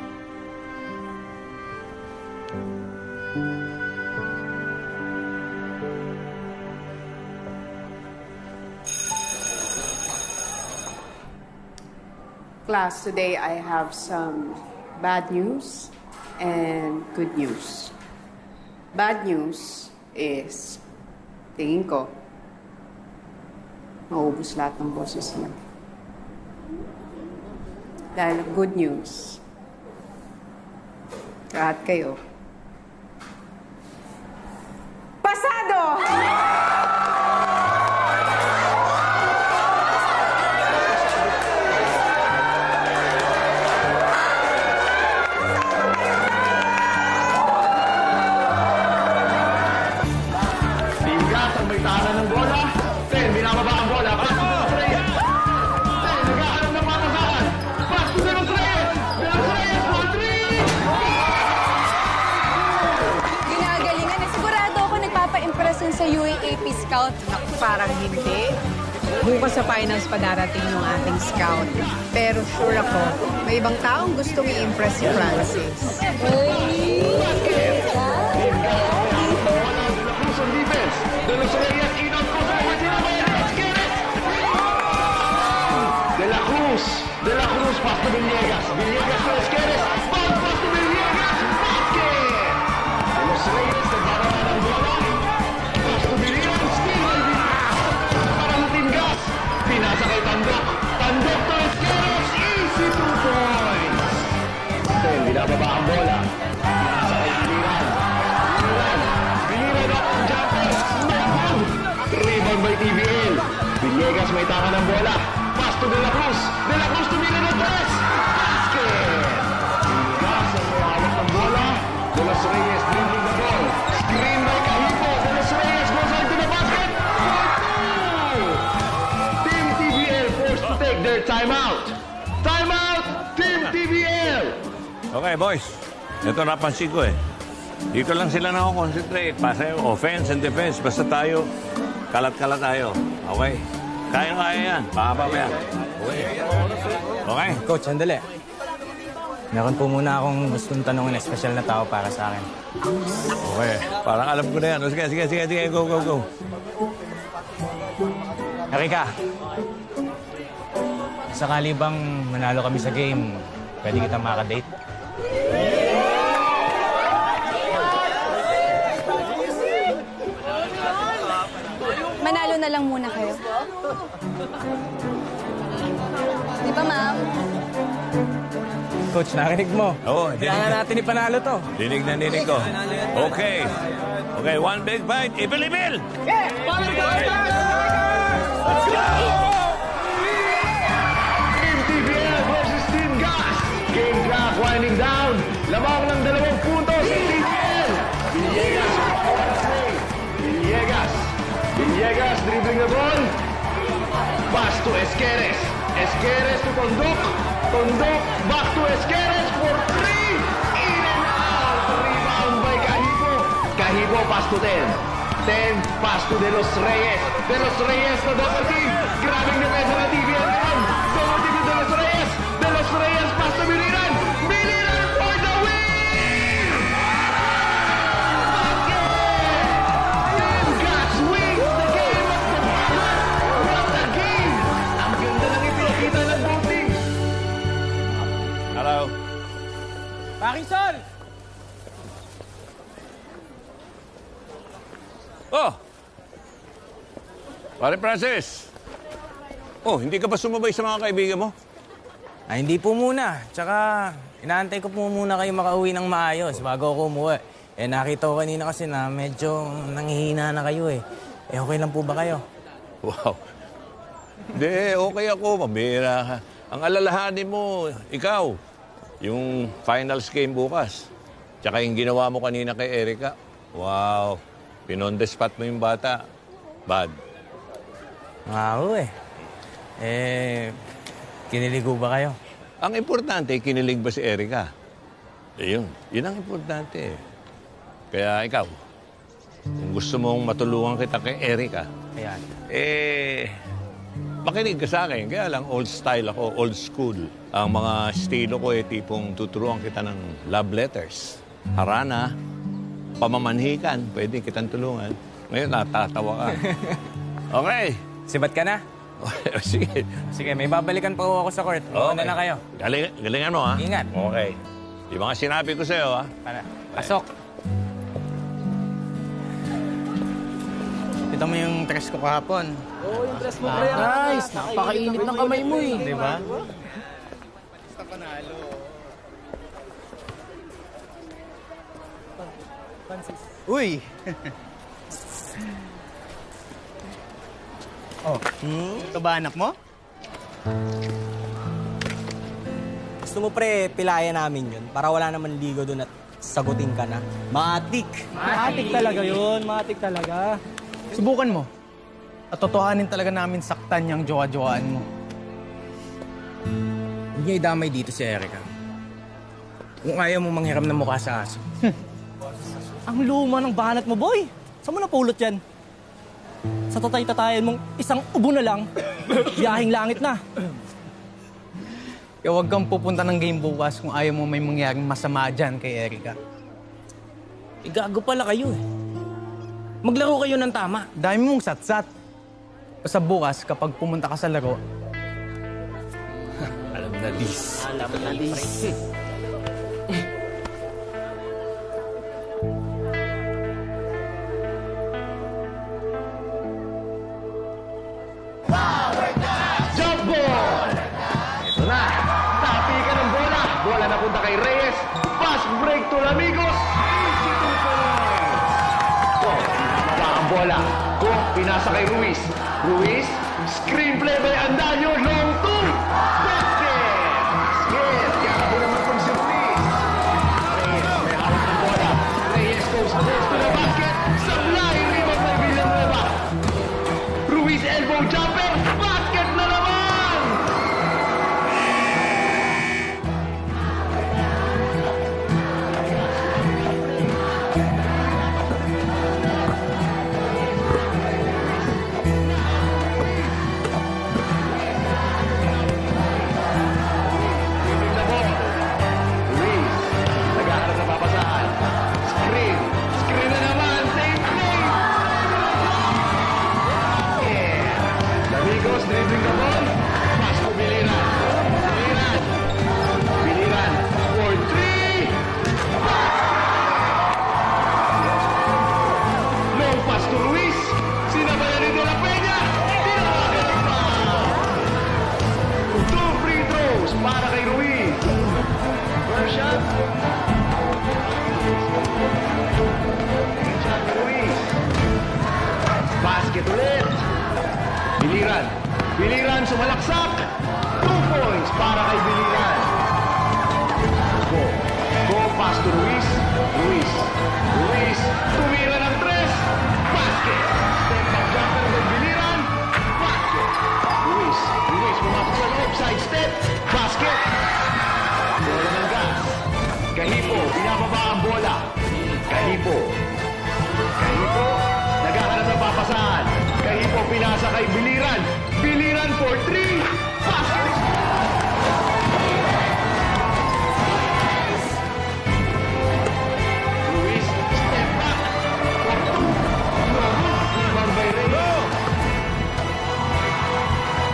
Class, today I have some bad news and good news. Bad news is, tingin ko, maubos lahat ng boses niyo. Dahil good news, lahat kayo, pasado! Sa UAAP Scout, parang hindi. Bukas sa finals pa darating yung ating Scout. Pero sure ako, may ibang taong gustong i-impress si Francis. De la Cruz, pasa Villegas. Villegas con Esqueres. Pasa Villegas. Basket. De los Reyes, se va a dar la bola. Pasa Villegas. Para Team Gas. Pinasa kay Tando. may taka ng bola. Pass to De La Cruz. De La Cruz tumili ng tres. Basket! Gas ang may hawak ng bola. De Los Reyes dribbling the ball. Screen by Cahipo. De Los Reyes goes into the basket. For two! Team TBL forced to take their timeout. Timeout, Team TBL! Okay, boys. Ito napansin ko eh. Dito lang sila na-concentrate. Pasa yung offense and defense. Basta tayo, kalat-kalat tayo. Okay? Kaya-kaya yan. Pakapa mo yan. Okay? Coach, sandali. Meron po muna akong gustong tanongin na espesyal na tao para sa akin. Okay. Parang alam ko na yan. Sige. Go. Erika, sakali bang manalo kami sa game, pwede kita makadate? Manalo na lang muna kayo. Di ba, ma'am? Coach, narinig mo. Oo, Kailangan natin ipanalo to. Dinig na dinig ko. Okay. Okay, one big fight. Ibil! Yeah! Let's go! Team TBL versus Team Gas. Game clock winding down. Lamang ng 2 puntos. TBL. Villegas dribbling the ball. Pass to Esqueres. Esqueres to Tondok. Tondok back to Esqueres for 3. In and out. Rebound by Cahipo. Cahipo pass to 10. 10 pass to De Los Reyes. De Los Reyes to double team. Grabbing defensa ng TBL naman. Double team to De Los Reyes. De Los Reyes pass to Biliran. Biliran for the win! Team Gas wins the game of the buzzer. What a game! Ang ganda ng ipinakita ng both teams. Hello. Parisol! Oh! Pare Francis! Oh, hindi ka ba sumabay sa mga kaibigan mo? Ay, hindi po muna. Tsaka, inaantay ko po muna kayo makauwi ng maayos bago ako umuwi. Eh, nakita ko kanina kasi na medyo nanghihina na kayo eh. Eh, okay lang po ba kayo? Wow. Hindi, okay ako. Mabira ka. Ang alalahanin mo, ikaw, yung finals game bukas. Tsaka yung ginawa mo kanina kay Erika. Wow. Pinondespat mo yung bata. Bad. Nga eh. Eh, kiniligo ba kayo? Ang importante, kinilig ba si Erika? Eh yun. Yun ang importante. Kaya ikaw, kung gusto mong matulungan kita kay Erika, Ayan. makinig ka sa akin. Kaya lang, old style ako, old school. Ang mga estilo ko tipong tuturuan kita ng love letters. Harana, pamamanhikan, pwede kitang tulungan. Ngayon, natatawa ka. Okay. Sibat ka na? Sige. Sige, may babalikan pa ako sa court. Una na kayo. Galingan mo, ha? Ingat. Okay. Yung mga sinabi ko sa'yo, ha? Pasok. Kita mo yung dress ko kahapon. Oo, yung dress mo kaya. Nice! Napakainit ng kamay mo eh. Di ba? Basta panalo. Uy! Ito ba anak mo? Gusto mo pre, pilaya namin yun para wala naman ligo doon at sagutin ka na. Matik! Matik talaga yun, matik talaga. Subukan mo. At totohanin talaga namin saktan yung jowa-jowaan mo. Huwag niya idamay dito si Erika. Kung ayaw mo manghiram ng mukha sa aso. Ang luma ng banat mo, boy! Saan mo napulot yan? Sa tatay-tatayan mong isang ubo na lang, biyahing langit na. Kaya huwag kang pupunta ng game bukas kung ayaw mo may mangyaring masama dyan kay Erika. Gago pala kayo eh. Maglaro kayo ng tama. Dami mong satsat. Basta bukas, kapag pumunta ka sa laro, Alam na this. Alam na this. Jump ball! Ito na. Tapi ka ng bola. Bola na punta kay Reyes. Pass break to Lamigos. 82 points. Kung pinasa ang bola. Kung pinasa kay Ruiz. Ruiz Screenplay by Andaño, long two. Basket! Basket! Kaya naman kung si Ruiz. Reyes, may hawak ng bola. Reyes goes to the basket. Sablay, rebound by Villanueva. Ruiz elbow jumper. Basket na naman! Ruiz, naghaharap na papasahan. Screen. Screen na naman. Same play. Yeah. Damigos, dribbling the ball. Pass to Biliran. Biliran. Biliran. For three. Long pass to Ruiz. Sinabayan ni De La Peña. Tinawagan pa. Two free throws para kay Ruiz. First shot. Shot ni Ruiz. Basket ulit. Biliran. Biliran sumalaksak. 2 points para kay Biliran. Go. Go pass to Ruiz. Ruiz. Ruiz. Tumira ng 3. Basket. Step back jumper ng Biliran. Basket. Ruiz. Ruiz pumasok sa loob. Side step. Basket. Bola ng gas. Kahipo. Pinababa ang bola. Kahipo. Kahipo. Naghahanap ng papasahan. Kahipo pinasa kay Biliran. Biliran for 3. Basket. Ruiz, step back for 2. No. Rebound by Reyes.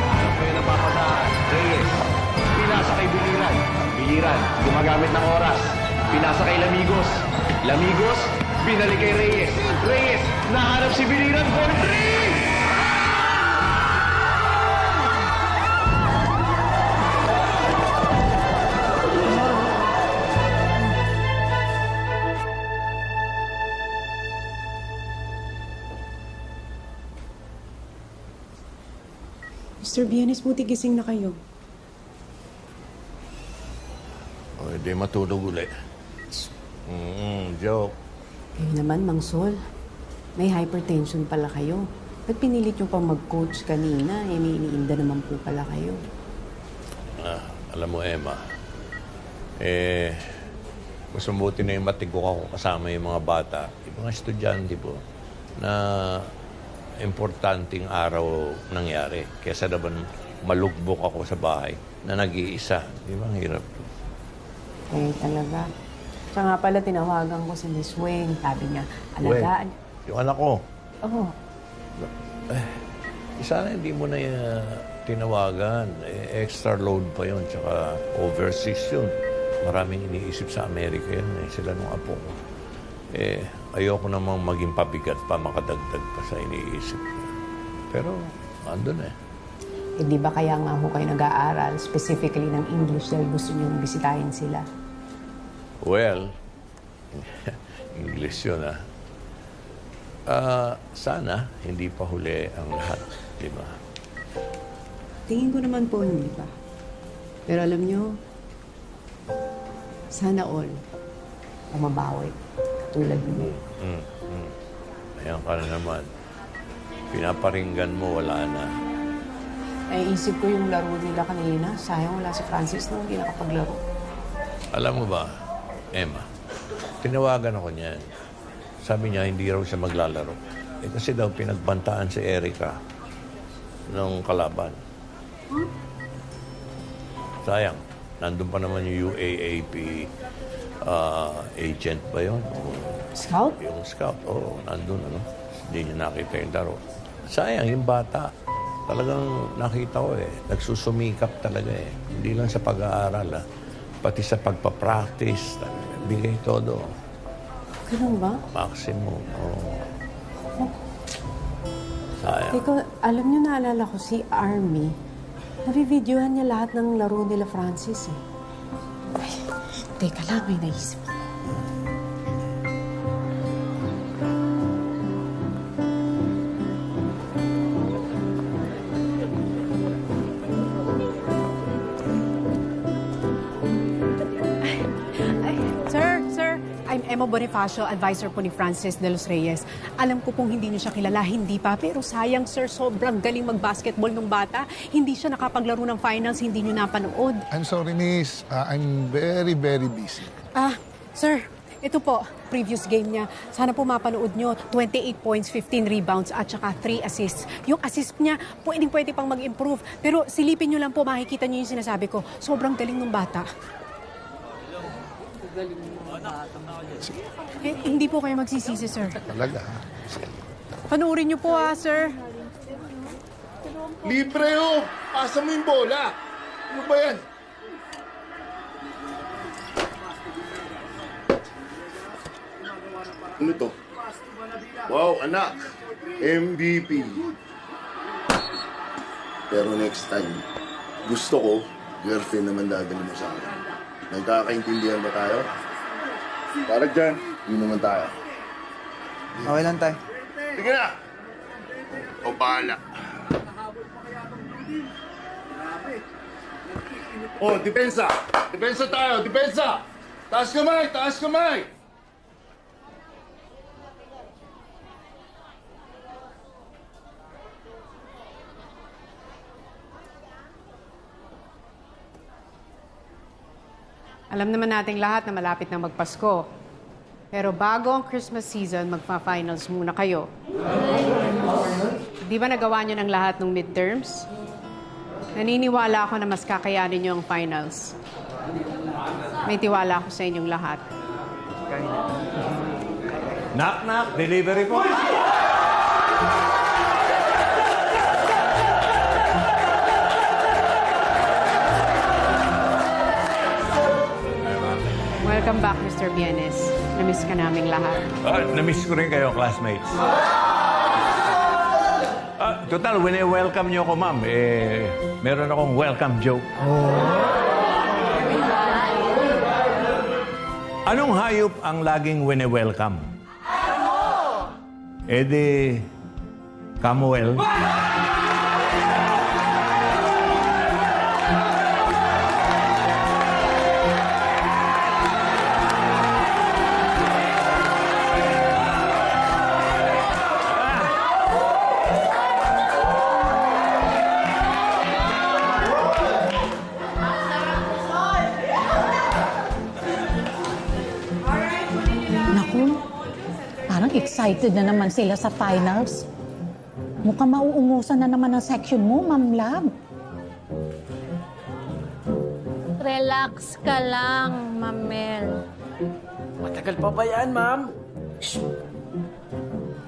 Hanap kayo ng papasahan. Reyes. Pinasa kay Biliran. Biliran. Gumagamit ng oras. Pinasa kay Lamigos. Lamigos. Binalik kay Reyes. Reyes. Nahanap si Biliran for 3. Mr. Bienes, buti gising na kayo. O, hindi matulog ulit. Joke. Kayo naman, Mang Sol. May hypertension pala kayo. Ba't pinilit yung pang mag-coach kanina? Eh, may iniinda naman po pala kayo. Alam mo, Emma, mas mabuti na yung matigok ako kasama yung mga bata, yung mga estudyante po, na importanteng araw nangyari. Kesa naman malugbok ako sa bahay na nag-iisa. Di ba ang hirap? Eh, talaga. Siya nga pala, tinawagan ko si Miss Weng. Sabi niya, alagaan. Yung anak ko. Oo. Sana hindi mo na tinawagan. Extra load pa yun. Tsaka overseas yun. Maraming iniisip sa Amerika yun. Sila nung apo ko. Ayoko namang maging pabigat pa, makadagdag pa sa iniisip. Pero, andun Hindi ba kaya nga ho kayo nag-aaral specifically ng English dahil gusto niyong bisitahin sila? Well, English yun sana hindi pa huli ang lahat, di ba? Tingin ko naman po, hindi pa. Pero alam niyo, sana all umabawi tulad mo. Ayan ka na naman. Pinaparinggan mo, wala na. Naisip ko yung laro nila kanina. Sayang wala si Francis nung hindi nakapaglaro. Alam mo ba, Emma, tinawagan ako niyan. Sabi niya, hindi raw siya maglalaro. Kasi daw pinagbantaan si Erica ng kalaban. Sayang. Nandun pa naman yung UAAP agent ba yun? Scout? Yung scout. Oo, nandun. Hindi niya nakita yung laro. Sayang, yung bata. Talagang nakita ko nagsusumikap talaga Hindi lang sa pag-aaral pati sa pagpa-practice. Bigay todo. Ganun ba? Maximum. Sayang. Teka, alam niyo, naalala ko si Army. Nabivideohan niya lahat ng laro nila Francis Ay, teka lang, may naisip. Emma Bonifacio, advisor po ni Francis de los Reyes. Alam ko pong hindi niyo siya kilala, hindi pa. Pero sayang, sir, sobrang galing mag-basketball nung bata. Hindi siya nakapaglaro ng finals, hindi niyo napanood. I'm sorry, miss. I'm very, very busy. Sir, ito po, previous game niya. Sana po mapanood nyo. 28 points, 15 rebounds, at saka 3 assists. Yung assist niya, pwede pang mag-improve. Pero silipin nyo lang po, makikita nyo yung sinasabi ko. Sobrang galing ng bata. Hindi po kayo magsisisi, sir. Talaga? Panoorin nyo po, sir. Libre oh! Pasa mo yung bola! Ano ba yan? Ano to? Wow, anak! MVP. Pero next time, gusto ko, girlfriend naman dadali mo sa akin. Nagkakaintindihan ba tayo? Para dyan, yun naman tayo. Okay lang, tay. Sige na! O bahala. Oh, depensa! Depensa tayo! Depensa! Taas kamay! Taas kamay! Alam naman nating lahat na malapit na magpasko. Pero bago ang Christmas season, magpa-finals muna kayo. Di ba nagawa nyo ng lahat ng midterms? Naniniwala ako na mas kakayanin nyo ang finals. May tiwala ako sa inyong lahat. Knock, knock. Delivery po. Welcome back, Mr. Bienes. Namiss ka naming lahat. Namiss ko rin kayo, classmates. Total, welcome niyo ako, ma'am. Meron akong welcome joke. Anong hayop ang laging wine-welcome? Di, Camuel. Parang excited na naman sila sa finals. Mukhang mauungusan na naman ang section mo, Ma'am Lab. Relax ka lang, Mamel. Matagal pa ba yan, ma'am?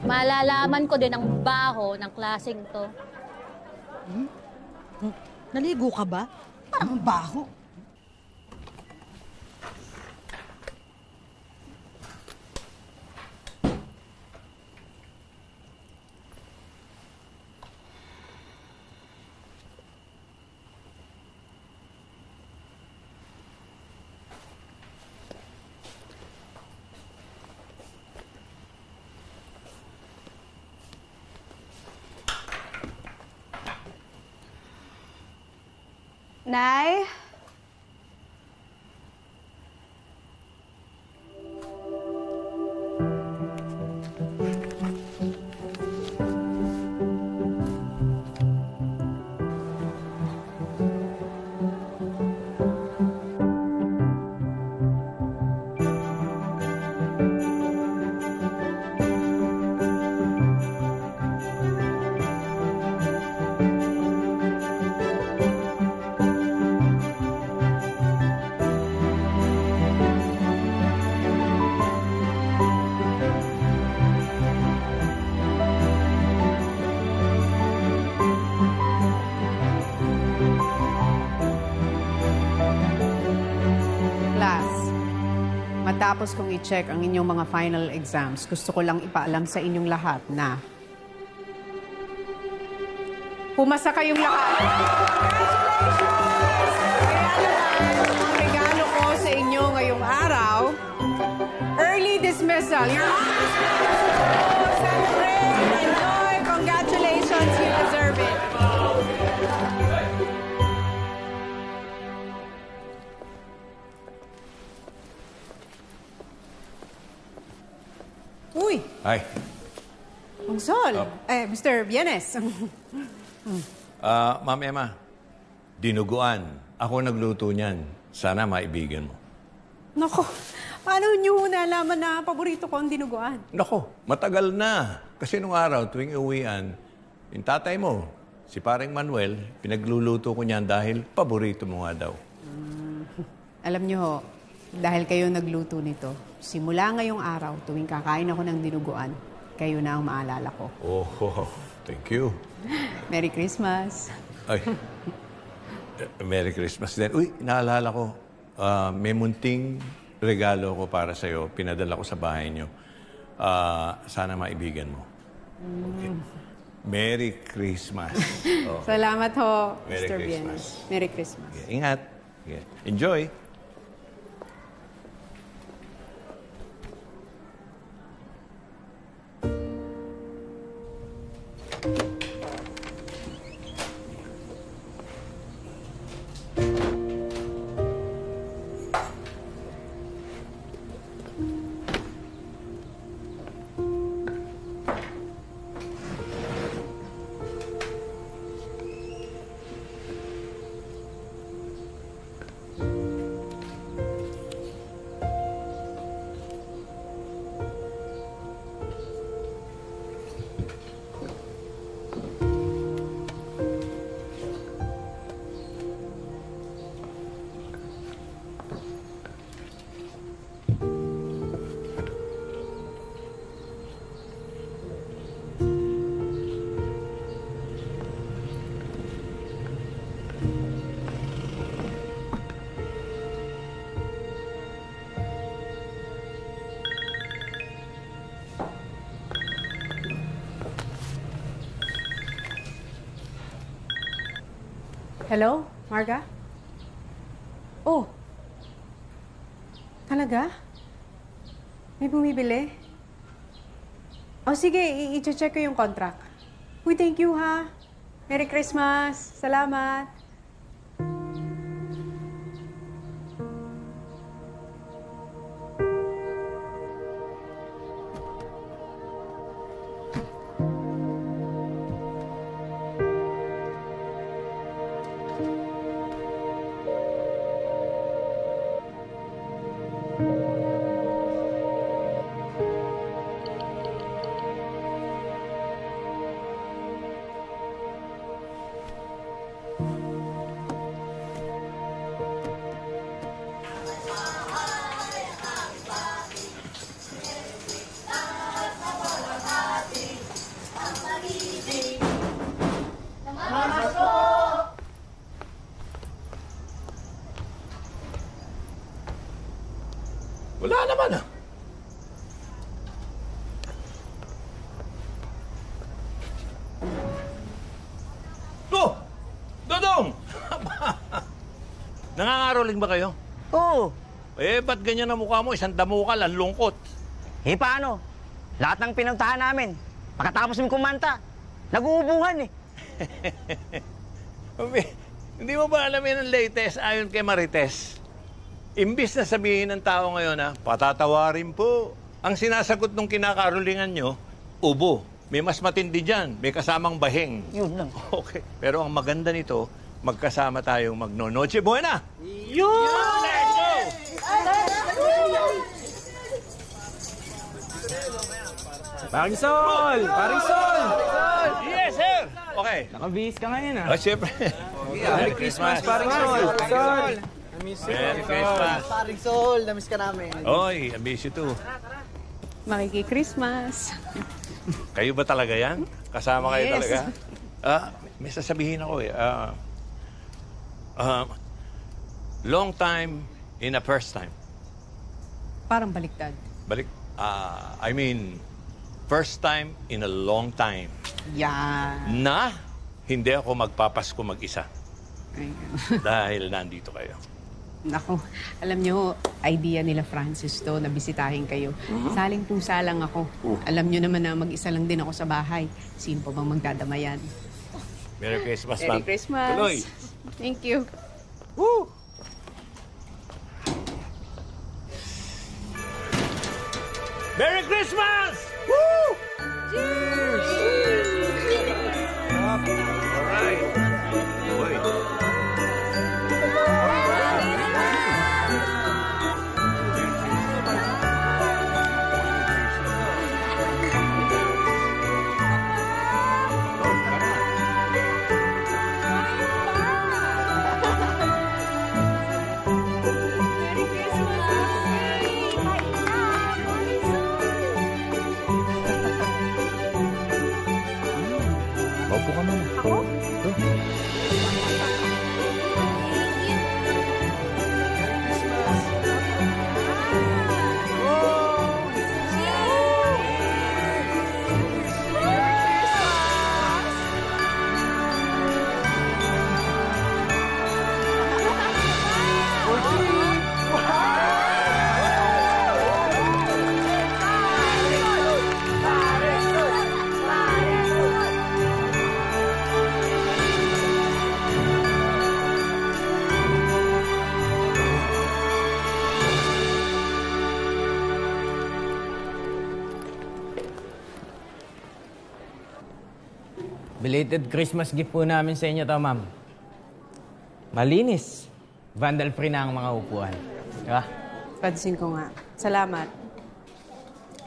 Malalaman ko din ang baho ng klaseng to. Naligo ka ba? Parang baho. Nay? Matapos kong i-check ang inyong mga final exams, gusto ko lang ipaalam sa inyong lahat na pumasa kayong lahat. Ang regalo ko sa inyo ngayong araw, early dismissal. You're on dismissal. Celebrate, enjoy, congratulations, you deserve it. Hi. Ang Sol. Mr. Bienes. Ma'am Emma, dinuguan. Ako nagluto niyan. Sana maibigan mo. Nako, paano niyo nalaman na paborito ko ang dinuguan? Nako, matagal na. Kasi nung araw, tuwing uwian, yung tatay mo, si paring Manuel, pinagluluto ko niyan dahil paborito mo nga daw. Alam niyo ho, dahil kayo nagluto nito, simula ngayong araw, tuwing kakain ako ng dinuguan, kayo na ang maalala ko. Oh, thank you. Merry Christmas. Ay, Merry Christmas din. Uy, naalala ko, may munting regalo ko para sa'yo. Pinadala ko sa bahay niyo. Sana maibigan mo. Okay. Merry Christmas. Oh. Salamat ho, Merry Mr. Christmas. Bienes. Merry Christmas. Okay, ingat. Okay. Enjoy. Hello, Marga? Oh. Talaga? May bumibili? Oh, sige, i-check ko yung contract. Uy, thank you ha. Merry Christmas. Salamat. Wala naman ah. Oh! Dodong! Nangangaroling ba kayo? Oo. Eh, ba't ganyan ang mukha mo? Isang damukal, ang lungkot. Eh, paano? Lahat ng pinuntahan namin, pagkatapos ng kumanta, nag-uubuhan eh. Hindi mo ba alam yun ang latest ayon kay Marites? Imbis na sabihin ng tao ngayon na, patatawarin po. Ang sinasagot nung kinakarolingan nyo, ubo. May mas matindi dyan. May kasamang baheng. Yun lang. Okay. Pero ang maganda nito, magkasama tayong magno-Noche Buena. Yun! Let's go! Paring Sol! Paring Sol! Yes, sir! Okay. Nakabihis ka ngayon ah. Oh, siyempre. Merry Christmas, Paring Sol! Sol! Merry Christmas. Paring Sol, namiss ka namin. Oy, I miss you too. Makiki-Christmas. Kayo ba talaga yan? Kasama kayo Yes. talaga? May sasabihin ako eh. Long time in a first time. Parang baliktad. I mean, first time in a long time. Yan. Na hindi ako magpapasko mag-isa. Dahil nandito kayo. Naku, alam niyo, idea nila Francis to na bisitahin kayo. Saling pusa lang ako. Alam niyo naman na mag-isa lang din ako sa bahay. Sino pa bang magdadamayan? Merry Christmas, ma'am. Merry Christmas. Tuloy. Thank you. Woo! Merry Christmas! Opo ka muna. Ako? Belated Christmas gift po namin sa inyo to, ma'am. Malinis. Vandal-free na ang mga upuan. Diba? Pansin ko nga. Salamat.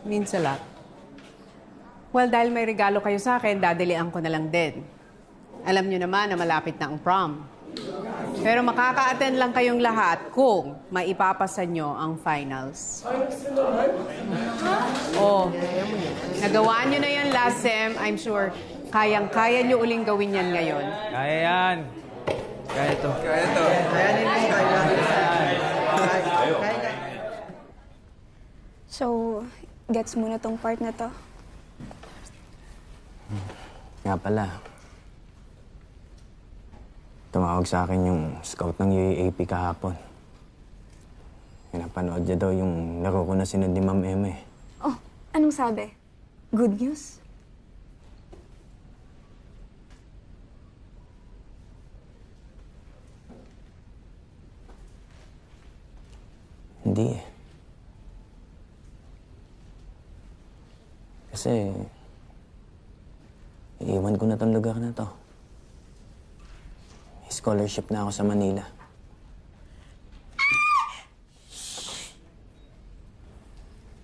Means a lot. Well, dahil may regalo kayo sa akin, dadalian ko na lang din. Alam nyo naman na malapit na ang prom. Pero makaka-attend lang kayong lahat kung maipapasa nyo ang finals. Oh, nagawa nyo na yan last sem. I'm sure kayang-kaya nyo uling gawin yan ngayon. Kaya yan. Kaya ito. Kaya to. So, gets mo na tong part na to? Nga pala. Tumawag sa akin yung scout ng UAAP kahapon. Napanood niya daw yung laro ko na sinunod ni Ma'am Emma eh. Oh, anong sabi? Good news? Hindi eh. Kasi, iiwan ko na tong lugar na to. May scholarship na ako sa Manila.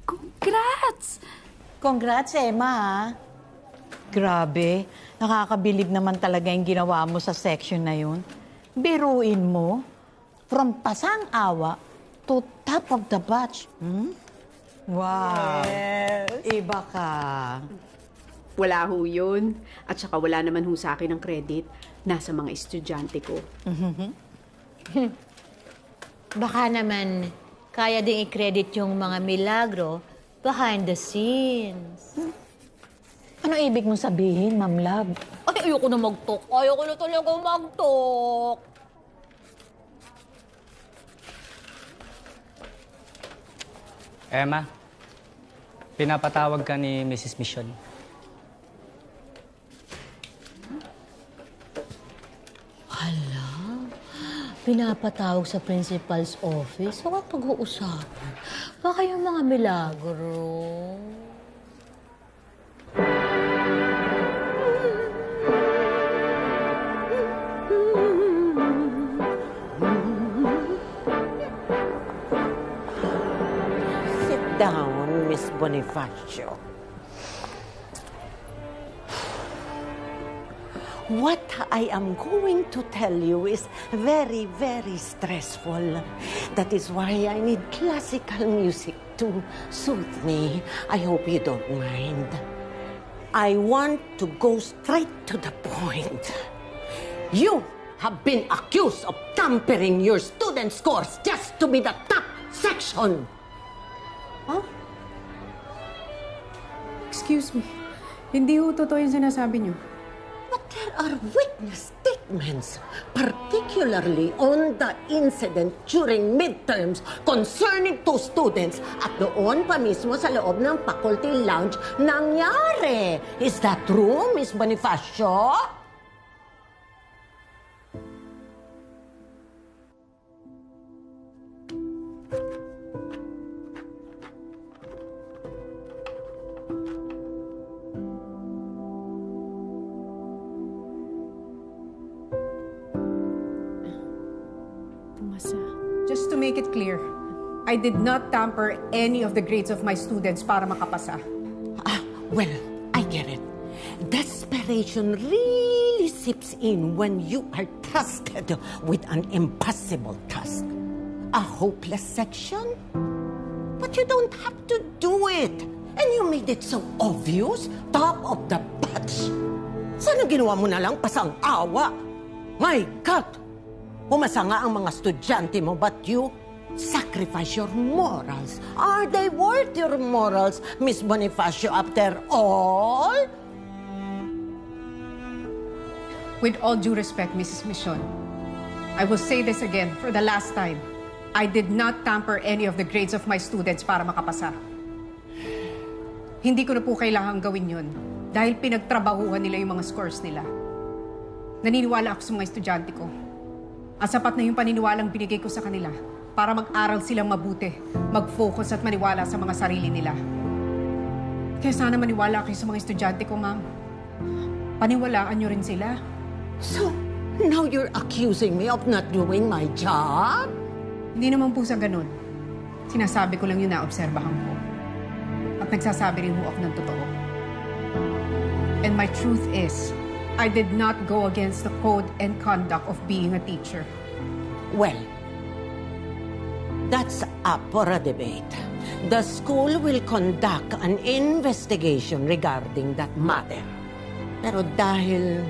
Congrats! Congrats, Emma, ha? Grabe, nakakabilib naman talaga yung ginawa mo sa section na yun. Biruin mo, from pasang awa to top of the batch. Hmm? Wow! Yes. Iba ka. Wala ho yun. At saka wala naman ho sa akin ng credit. Nasa mga estudyante ko. Baka naman kaya ding i-credit yung mga milagro behind the scenes. Ano ibig mong sabihin, Ma'am Love? Ay, ayoko na mag-talk. Ayoko na talaga mag-talk. Emma, pinapatawag ka ni Mrs. Mission. Hala, pinapatawag sa principal's office. Huwag pag-uusapan. Baka yung mga milagro. Sit down, Miss Bonifacio. What I am going to tell you is very, very stressful. That is why I need classical music to soothe me. I hope you don't mind. I want to go straight to the point. You have been accused of tampering your student scores just to be the top section. Huh? Excuse me. Hindi ho totoo yung sinasabi niyo. But there are witness statements, particularly on the incident during midterms concerning two students at doon pa mismo sa loob ng faculty lounge nangyari. Is that true, Miss Bonifacio? to make it clear, I did not tamper any of the grades of my students para makapasa. Well, I get it. Desperation really seeps in when you are trusted with an impossible task. A hopeless section? But you don't have to do it. And you made it so obvious, top of the batch. Sana ginawa mo na lang pasang awa. My God! Umasa nga ang mga estudyante mo, but you sacrifice your morals. Are they worth your morals, Miss Bonifacio, after all? With all due respect, Mrs. Mission, I will say this again for the last time. I did not tamper any of the grades of my students para makapasa. Hindi ko na po kailangang gawin yun dahil pinagtrabahuhan nila yung mga scores nila. Naniniwala ako sa mga estudyante ko. At sapat na yung paniniwalang binigay ko sa kanila para mag-aral silang mabuti, mag-focus at maniwala sa mga sarili nila. Kaya sana maniwala kayo sa mga estudyante ko, ma'am. Paniwalaan niyo rin sila. So, now you're accusing me of not doing my job? Hindi naman po sa ganun. Sinasabi ko lang yung naobserbahan ko. At nagsasabi rin ho ako ng totoo. And my truth is, I did not go against the code and conduct of being a teacher. Well, that's up for a debate. The school will conduct an investigation regarding that matter. Pero dahil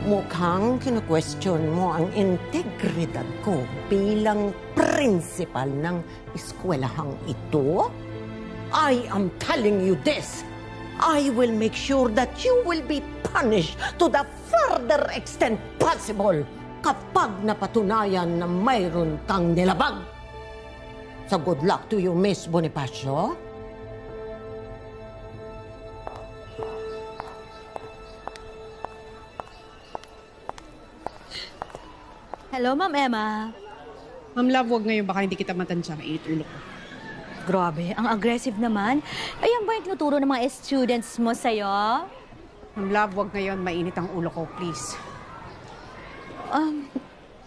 mukhang kinu-question mo ang integridad ko bilang principal ng eskwelahang ito, I am telling you this. I will make sure that you will be punished to the further extent possible kapag napatunayan na mayroon kang nilabag. So good luck to you, Miss Bonifacio. Hello, Ma'am Emma. Ma'am Love, wag ngayon. Baka hindi kita matansya. Init ulo ko. Grabe, ang aggressive naman. Ayan ba yung tinuturo ng mga students mo sa'yo? Ma'am Love, wag ngayon. Mainit ang ulo ko, please.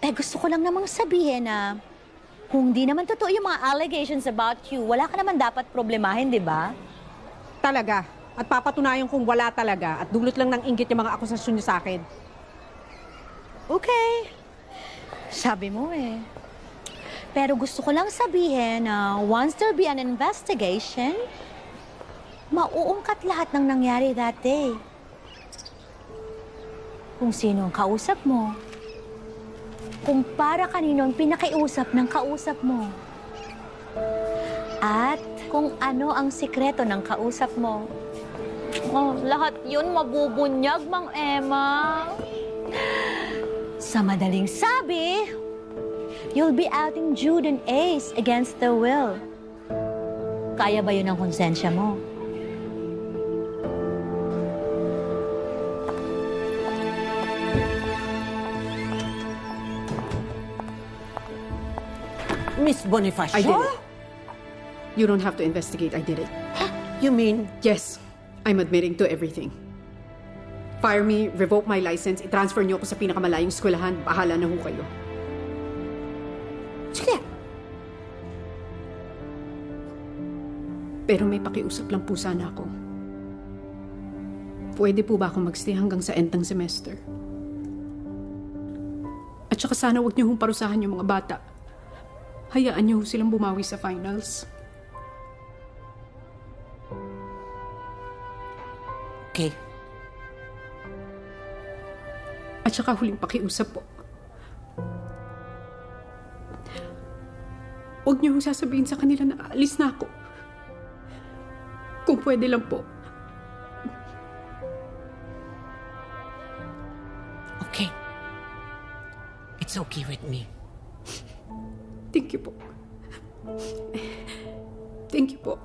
Gusto ko lang namang sabihin na kung di naman totoo yung mga allegations about you, wala ka naman dapat problemahin, di ba? Talaga. At papatunayan kung wala talaga at dulot lang ng inggit yung mga akusasyon niyo sa akin. Okay. Sabi mo eh. Pero gusto ko lang sabihin na once there be an investigation, mauungkat lahat ng nangyari that day. Kung sino ang kausap mo, kung para kanino ang pinakiusap ng kausap mo, at kung ano ang sikreto ng kausap mo. Oh, lahat yun mabubunyag, Mang Emma. Sa madaling sabi, you'll be outing Jude and Ace against their will. Kaya ba yun ang konsensya mo? Miss Bonifacio? I did it. You don't have to investigate. I did it. You mean? Yes. I'm admitting to everything. Fire me, revoke my license, i-transfer niyo ako sa pinakamalayong eskwelahan. Bahala na ho kayo. Sige. Pero may pakiusap lang po sana ako. Pwede po ba akong magstay hanggang sa end ng semester? At saka sana huwag niyo hong parusahan yung mga bata. Hayaan niyo silang bumawi sa finals. Okay. At saka huling pakiusap po. Huwag niyo hong sasabihin sa kanila na aalis na ako. Kung pwede lang po. Okay. It's okay with me. Thank you po. Thank you po.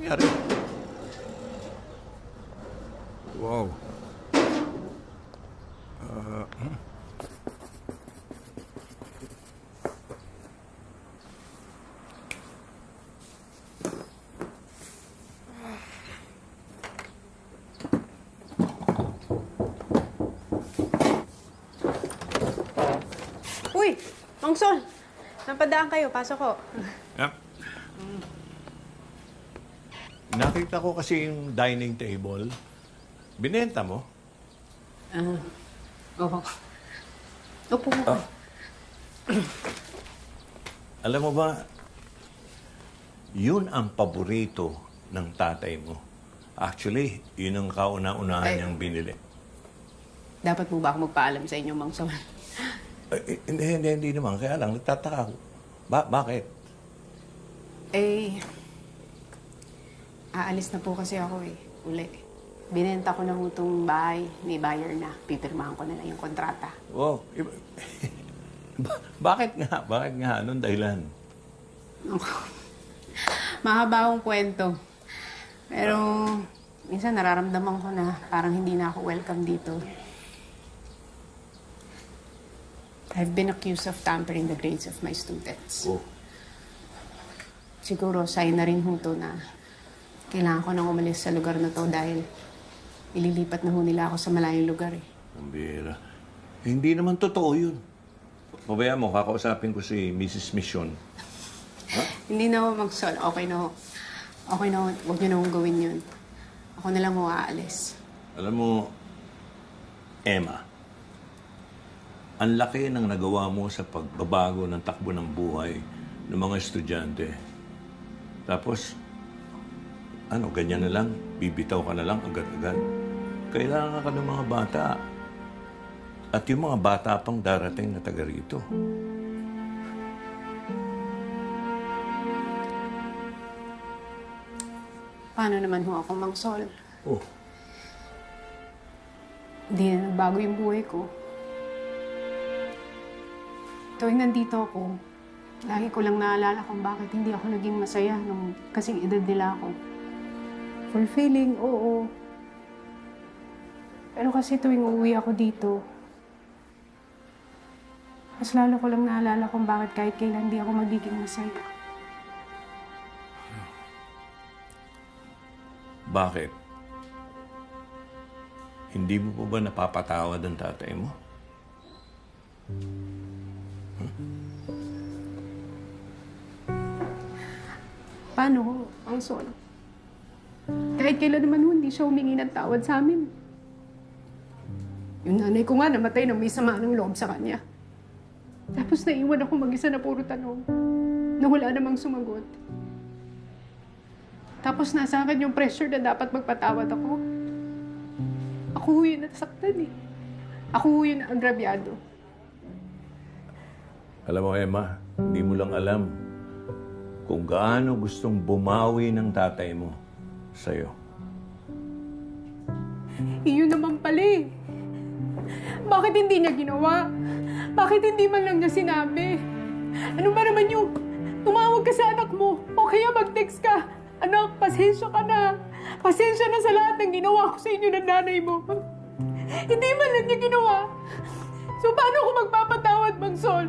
nangyari? Wow. Uy! Mang Sol! Napadaan kayo, pasok ko. Yep. Nakita ko kasi yung dining table. Binenta mo? Opo. Opo. Alam mo ba, yun ang paborito ng tatay mo. Actually, yun ang kauna-unahan niyang binili. Dapat mo ba ako magpaalam sa inyo, Mang Sol? Hindi naman. Kaya lang, nagtataka ako. Bakit? Aalis na po kasi ako uli. Binenta ko na ho itong bahay, may buyer na. Pipirmahan ko na lang yung kontrata. Wow. Bakit nga? Bakit nga? Anong dahilan? Mahaba akong kwento. Pero minsan nararamdaman ko na parang hindi na ako welcome dito. I've been accused of tampering the grades of my students. Oh. Siguro sign na rin ho to na kailangan ko nang umalis sa lugar na to dahil ililipat na ho nila ako sa malayong lugar eh. Ang bira. Hindi naman totoo yun. Pabayaan mo, kakausapin ko si Mrs. Mission. Hindi na ho, Magsol. Okay na ho. Okay na ho. Huwag niyo na ho gawin yun. Ako na lang ho aalis. Alam mo, Emma, ang laki ng nagawa mo sa pagbabago ng takbo ng buhay ng mga estudyante. Tapos, ganyan na lang, bibitaw ka na lang agad-agad. Kailangan ka ng mga bata. At yung mga bata pang darating na taga rito. Paano naman ho ako, Mang Sol? Oh. Hindi na nagbago yung buhay ko. Tuwing nandito ako, lagi ko lang naalala kung bakit hindi ako naging masaya nung kasing edad nila ako. Fulfilling, oo. Pero kasi tuwing uuwi ako dito, mas lalo ko lang naalala kung bakit kahit kailan hindi ako magiging masaya. Bakit? Hindi mo pa ba napapatawad ang tatay mo? Paano ho, Ang Sol? Kahit kailan naman ho, hindi siya humingi ng tawad sa amin. Yung nanay ko nga namatay nang may sama ng loob sa kanya. Tapos naiwan ako mag-isa na puro tanong na wala namang sumagot. Tapos nasa akin yung pressure na dapat magpatawad ako. Ako ho yung nasaktan eh. Ako ho yung naagrabyado. Alam mo, Emma, hindi mo lang alam kung gaano gustong bumawi ng tatay mo sa'yo. Iyon naman pala eh. Bakit hindi niya ginawa? Bakit hindi man lang niya sinabi? Ano ba naman yung tumawag ka sa anak mo o kaya mag-text ka? Anak, pasensya ka na. Pasensya na sa lahat ng ginawa ko sa inyo ng nanay mo. Hindi man lang niya ginawa. So paano ko magpapatawad, Mang Sol?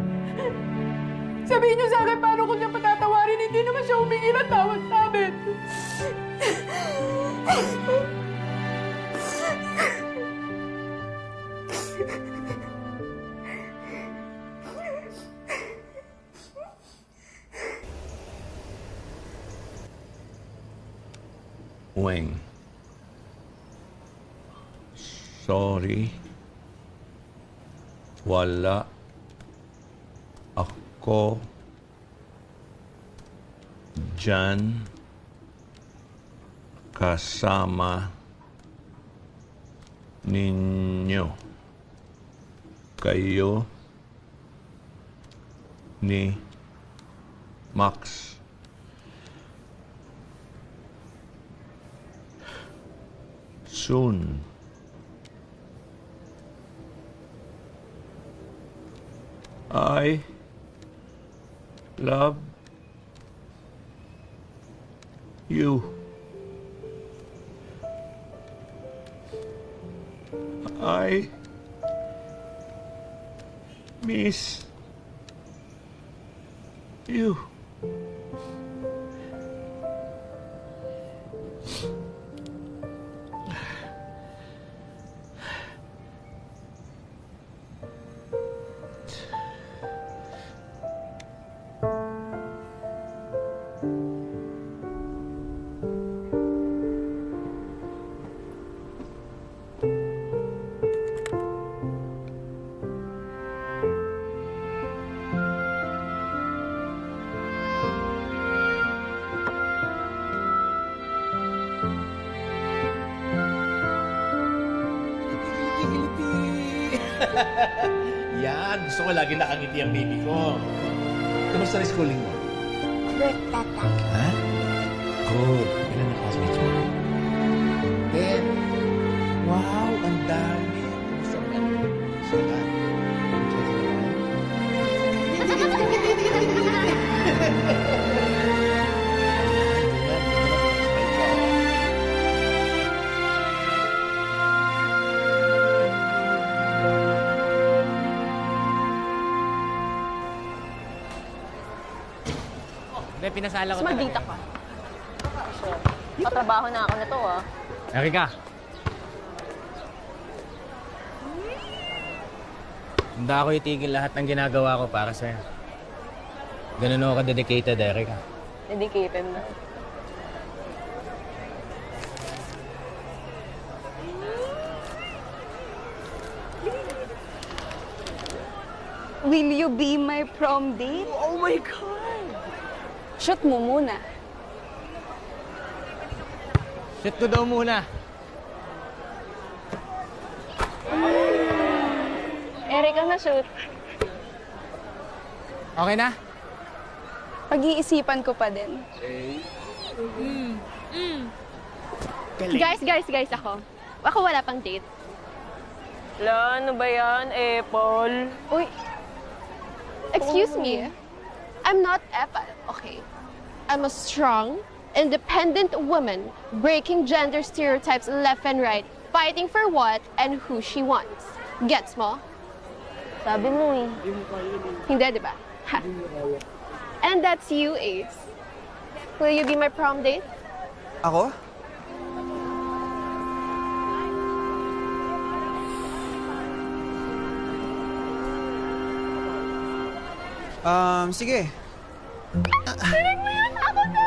Sabihin niyo sa akin paano ko niya patatawarin. Hindi naman siya humingi ng tawad sa amin. Weng, sorry. Wala ako dyan kasama ninyo. Kayo ni Max. Soon. I love you. I miss you. Yan, gusto ko lagi nakangiti ang baby ko. Kamusta na schooling mo? Good, Tata. Ha? Good. Ilan na classmates mo? 10. Wow, ang dami. Kamusta naman? Sila? Hindi, pinasala ko Mas magdita ka. Patrabaho na ako na to, ah. Erika. Hindi ako itigil lahat ng ginagawa ko para sa'yo. Ganun ako ka-dedicated, Erika. Dedicated na. Will you be my prom date? Oh my God! Shoot mo muna. Shoot ko daw muna. Erika na shoot. Okay na? Pag-iisipan ko pa din. Guys, ako. Ako wala pang date. La, ano ba yan, Apple? Uy, excuse me. I'm not Apple, okay? I'm a strong, independent woman, breaking gender stereotypes left and right, fighting for what and who she wants. Gets mo? Sabi mo eh. Hindi, di ba? Ha. And that's you, Ace. Will you be my prom date? Ako? Sige. Nilig mo yun! Ako na!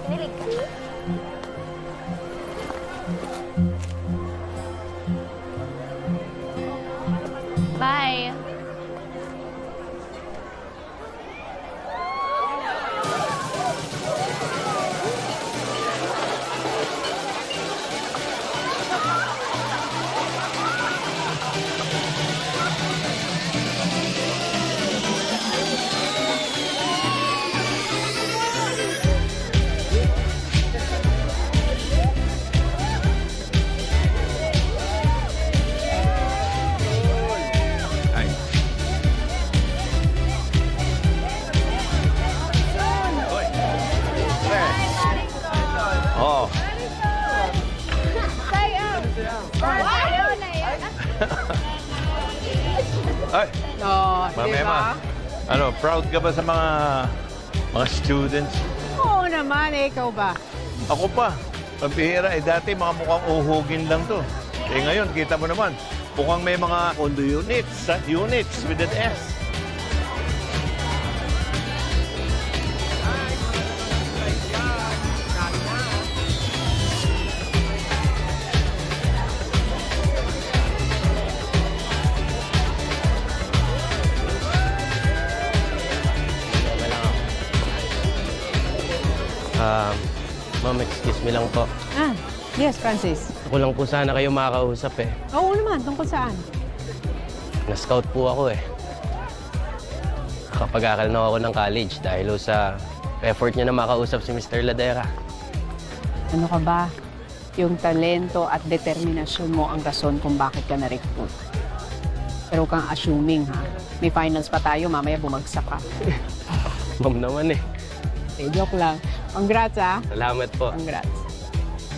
Nilig ka. Bye! Oh. Ay, Ma'am Emma, ano, proud ka ba sa mga students? Oo naman, ikaw ba? Ako pa. Pampihira, dati mga mukhang uhugin lang to. Ngayon, kita mo naman, mukhang may mga condo units, units with an S. Ma'am, excuse me lang po. Yes, Francis. Ako lang po sana kayo makakausap eh. Oo naman, tungkol saan? Na-scout po ako eh. Nakapag-aral na ako ng college dahil sa effort niya na makausap si Mr. Ladera. Ano ka ba? Yung talento at determinasyon mo ang rason kung bakit ka na-recruit. Pero kang assuming, ha? May finals pa tayo, mamaya bumagsak ka. Ma'am naman eh. Joke lang. Congrats, ha? Salamat po. Congrats.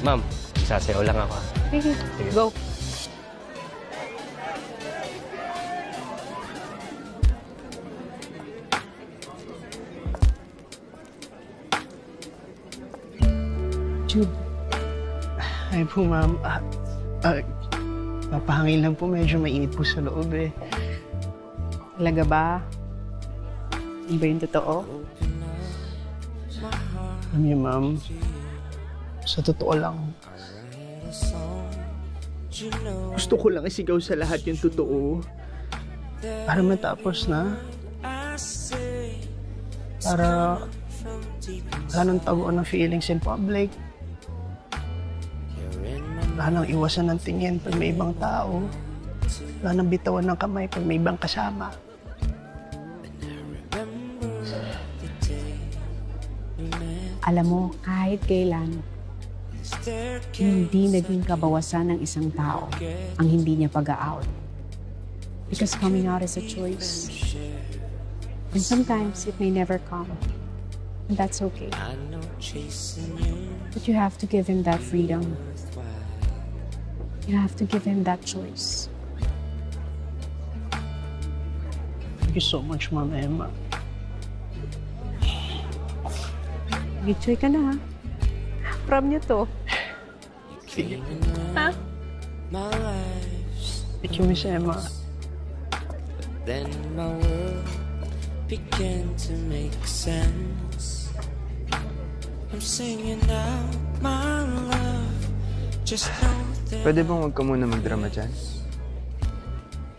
Ma'am, sasayaw lang ako. Sige, go. Jude. Ay po, ma'am. Papahangin lang po. Medyo mainit po sa loob eh. Talaga ba? Ano ba yung totoo? Alam niyo, ma'am, sa totoo lang, gusto ko lang isigaw sa lahat yung totoo para matapos na. Para wala nang taguan ng feelings in public. Wala nang iwasan ng tingin pag may ibang tao. Wala nang bitawan ng kamay pag may ibang kasama. Alam mo, kahit kailan, hindi naging kabawasan ng isang tao ang hindi niya pag-out. Because coming out is a choice. And sometimes it may never come. And that's okay. But you have to give him that freedom. You have to give him that choice. Thank you so much, Ma'am Emma. Gitsoy ka na, ha? From niyo to. Sige. Ha? Thank you, Miss Emma. Then my world began to make sense. I'm singing out my love. Just know that Pwede bang huwag ka muna magdrama dyan?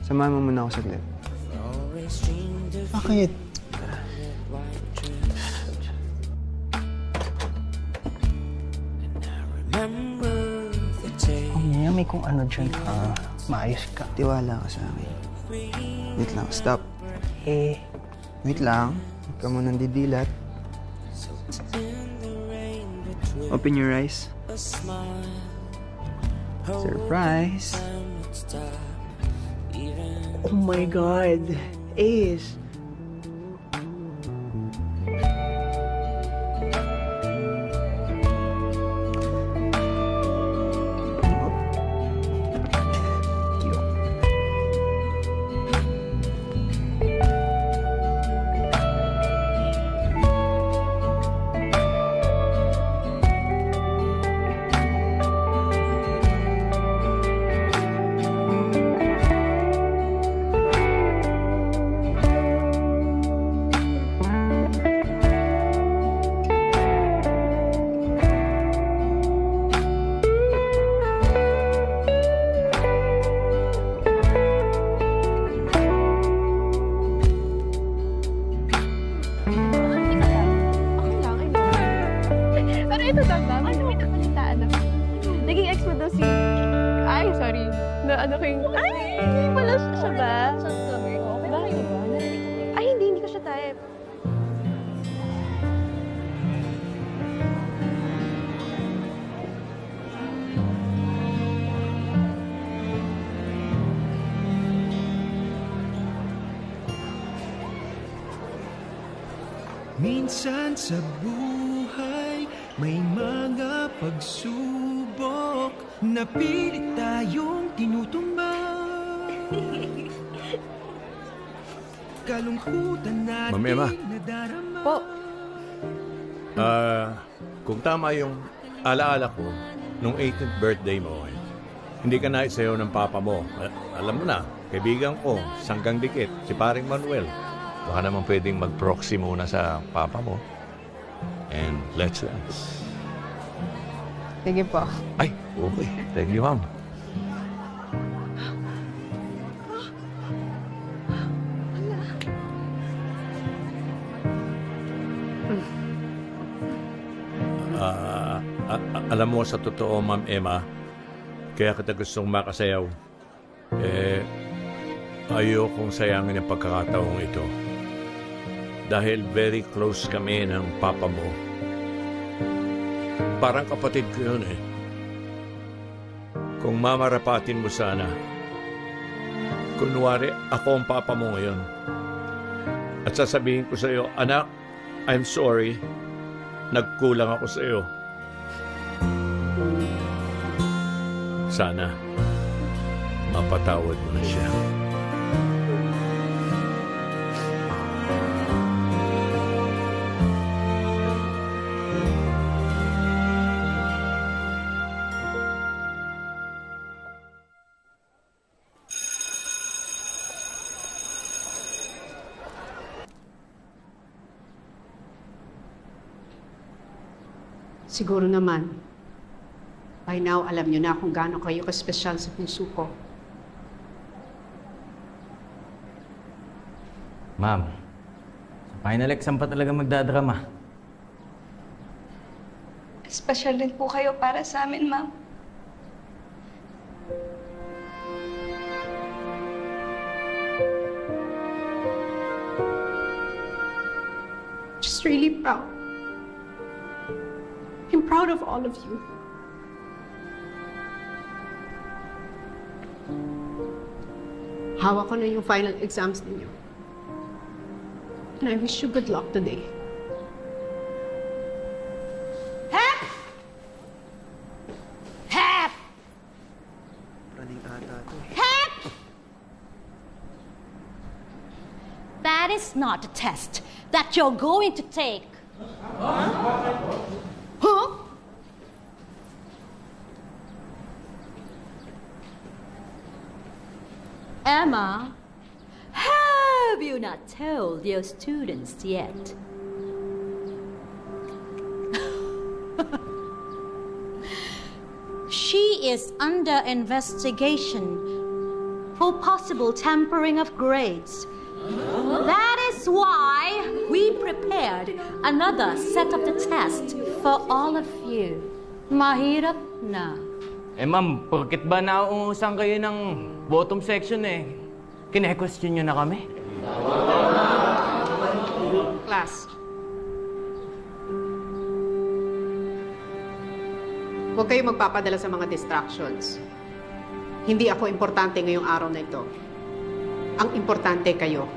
Samahan mo muna ako saglit. Bakit? May kung ano dyan, maayos ka. Tiwala ka sa akin. Wait lang, stop. Eh. Wait lang. Huwag ka munang didilat. Open your eyes. Surprise! Oh my God! Ace! minsan sa buhay may mga pagsubok na pilit tayong tinutumbang. Kalungkutan natin Ma'am Emma. nadarama. Po. Kung tama yung alaala ko, nung 18th birthday mo, hindi ka naisayaw ng papa mo. Alam mo na, kaibigan ko, sanggang dikit, si Paring Manuel. Baka naman pwedeng mag-proxy muna sa papa mo. And let's dance. Sige po. Ay, okay. Thank you, ma'am. Alam mo, sa totoo, Ma'am Emma, kaya kita gustong makasayaw. Ayokong sayangin ang pagkakataong ito. Dahil very close kami ng papa mo. Parang kapatid ko yun eh. Kung mamarapatin mo sana, kunwari ako ang papa mo ngayon. At sasabihin ko sa iyo, anak, I'm sorry. Nagkulang ako sa iyo. Sana mapatawad mo na siya. Siguro naman, by now alam niyo na kung gaano kayo ka-special sa puso ko. Ma'am, sa final exam pa talaga magdadrama. Special din po kayo para sa amin, ma'am. Just really proud. I'm proud of all of you. Hawak ko na yung final exams ninyo. And I wish you good luck today. Hep! Hep! Hep! That is not a test that you're going to take. Huh? Emma, have you not told your students yet? She is under investigation for possible tampering of grades. That is why we prepared another set of the test for all of you. Mahirap na. Eh ma'am, porkit ba nauusan kayo ng bottom section eh? Kine-question nyo na kami? Class. Huwag kayo magpapadala sa mga distractions. Hindi ako importante ngayong araw na ito. Ang importante kayo.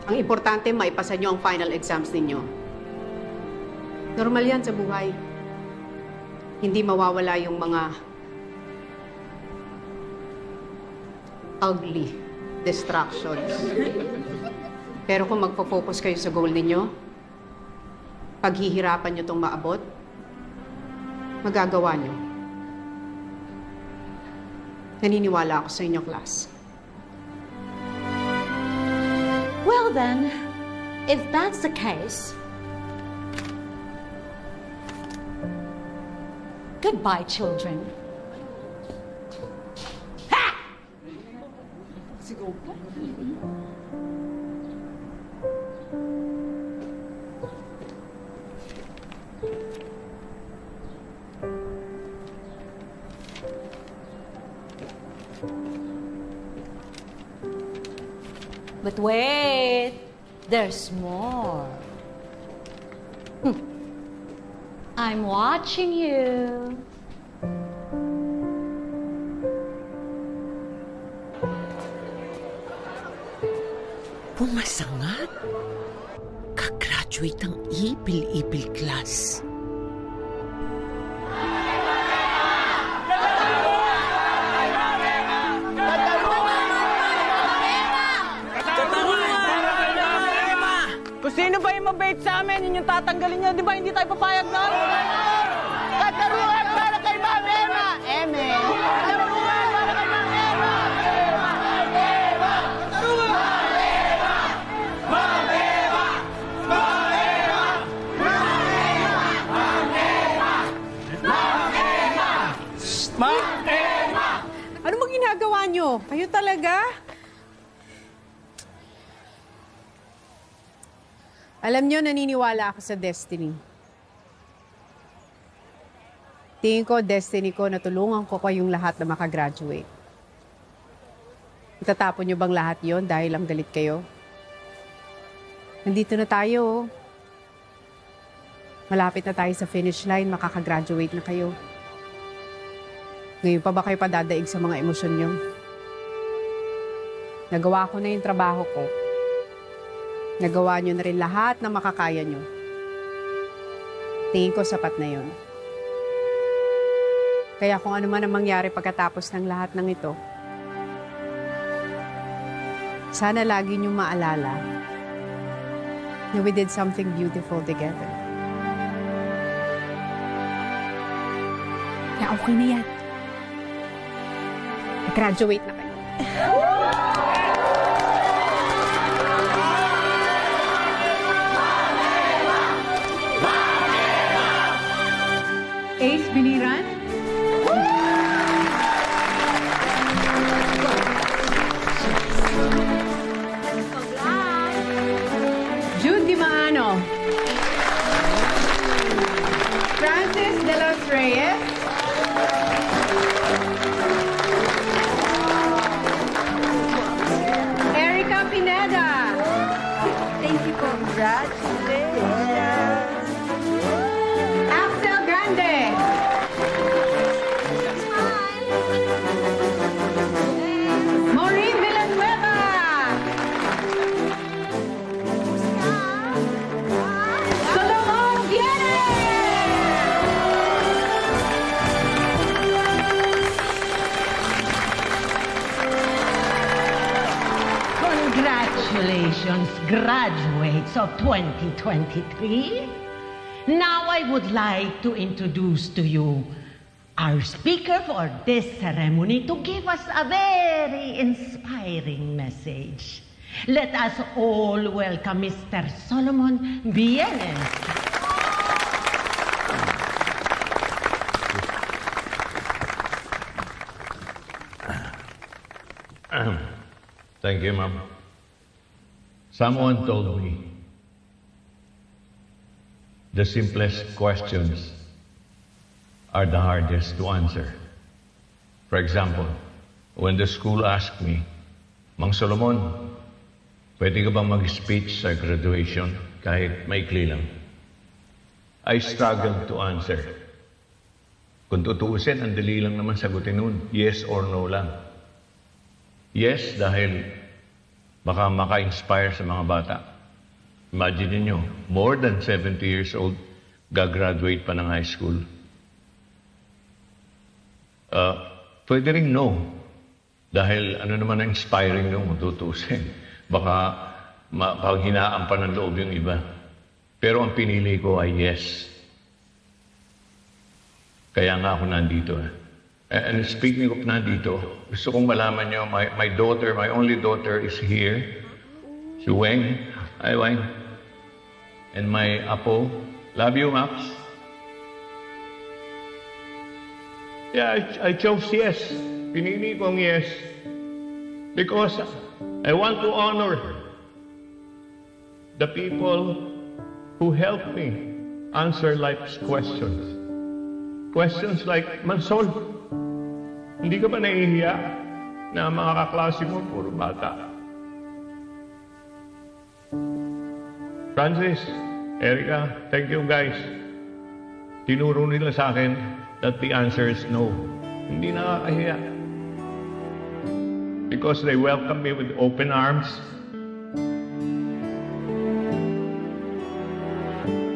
Ang importante, maipasa nyo ang final exams ninyo. Normal yan sa buhay. Hindi mawawala yung mga ugly distractions. Pero kung magpo-focus kayo sa goal ninyo, paghihirapan nyo itong maabot, magagawa nyo. Naniniwala ako sa inyo, class. Well then, if that's the case, goodbye, children. Ha! But wait, there's more. I'm watching you. Pumasangat? Kagraduate ang ipil-ipil class. Kung sino ba yung mabait sa amin, yun yung tatanggalin niya. Di ba hindi tayo papayag na? Kataruan para kay Ma'am Emma! Eme! Kataruan para kay Ma'am Emma! Ma'am Emma! Kataruan! Ma'am Emma! Ma'am Emma! Ma'am Emma! Ma'am Emma! Ma'am Emma! Ma'am Emma! Ano bang ginagawa nyo? Kayo talaga? Alam nyo, naniniwala ako sa destiny. Tingin ko, destiny ko, natulungan ko kayong lahat na makagraduate. Itatapon nyo bang lahat yon dahil ang galit kayo? Nandito na tayo. Malapit na tayo sa finish line, makakagraduate na kayo. Ngayon pa ba kayo padadaig sa mga emosyon nyo? Nagawa ko na yung trabaho ko. Nagawa nyo na rin lahat na makakaya nyo. Tingin ko sapat na yon. Kaya kung ano man ang mangyari pagkatapos ng lahat ng ito, sana lagi niyong maalala na we did something beautiful together. Na okay na yan. Graduate na kayo. Ace Biliran. Jude Di Maano. Francis De Los Reyes. Erica Pineda. Thank you. Congratulations. Axel Grande. Maureen Villanueva. Solomon Congratulations, graduates of 2023. Now I would like to introduce to you our speaker for this ceremony to give us a very inspiring message. Let us all welcome Mr. Solomon Bienes. Thank you, Ma'am. Someone told me the simplest questions are the hardest to answer. For example, when the school asked me, Mang Solomon, pwede ka bang mag-speech sa graduation kahit maikli lang? I struggled to answer. Kung tutuusin, ang dali lang naman sagutin nun. Yes or no lang. Yes, dahil baka maka-inspire sa mga bata. Imagine niyo, more than 70 years old, gagraduate pa ng high school. Pwede rin no. Dahil ano naman ang inspiring nung tutusin. Baka mapaghinaan pa ng loob yung iba. Pero ang pinili ko ay yes. Kaya nga ako nandito. And speaking of nandito, gusto kong malaman nyo, my daughter, my only daughter is here. Si Weng. Hi, Weng. And my apo. Love you, Maps. Yeah, I chose yes. Pinili kong yes. Because I want to honor the people who helped me answer life's questions. Questions like, Mansol, hindi ka ba nahihiya na mga kaklase mo puro bata? Francis, Erica, thank you guys. Tinuro nila sa akin that the answer is no. Hindi nakakahiya. Because they welcomed me with open arms.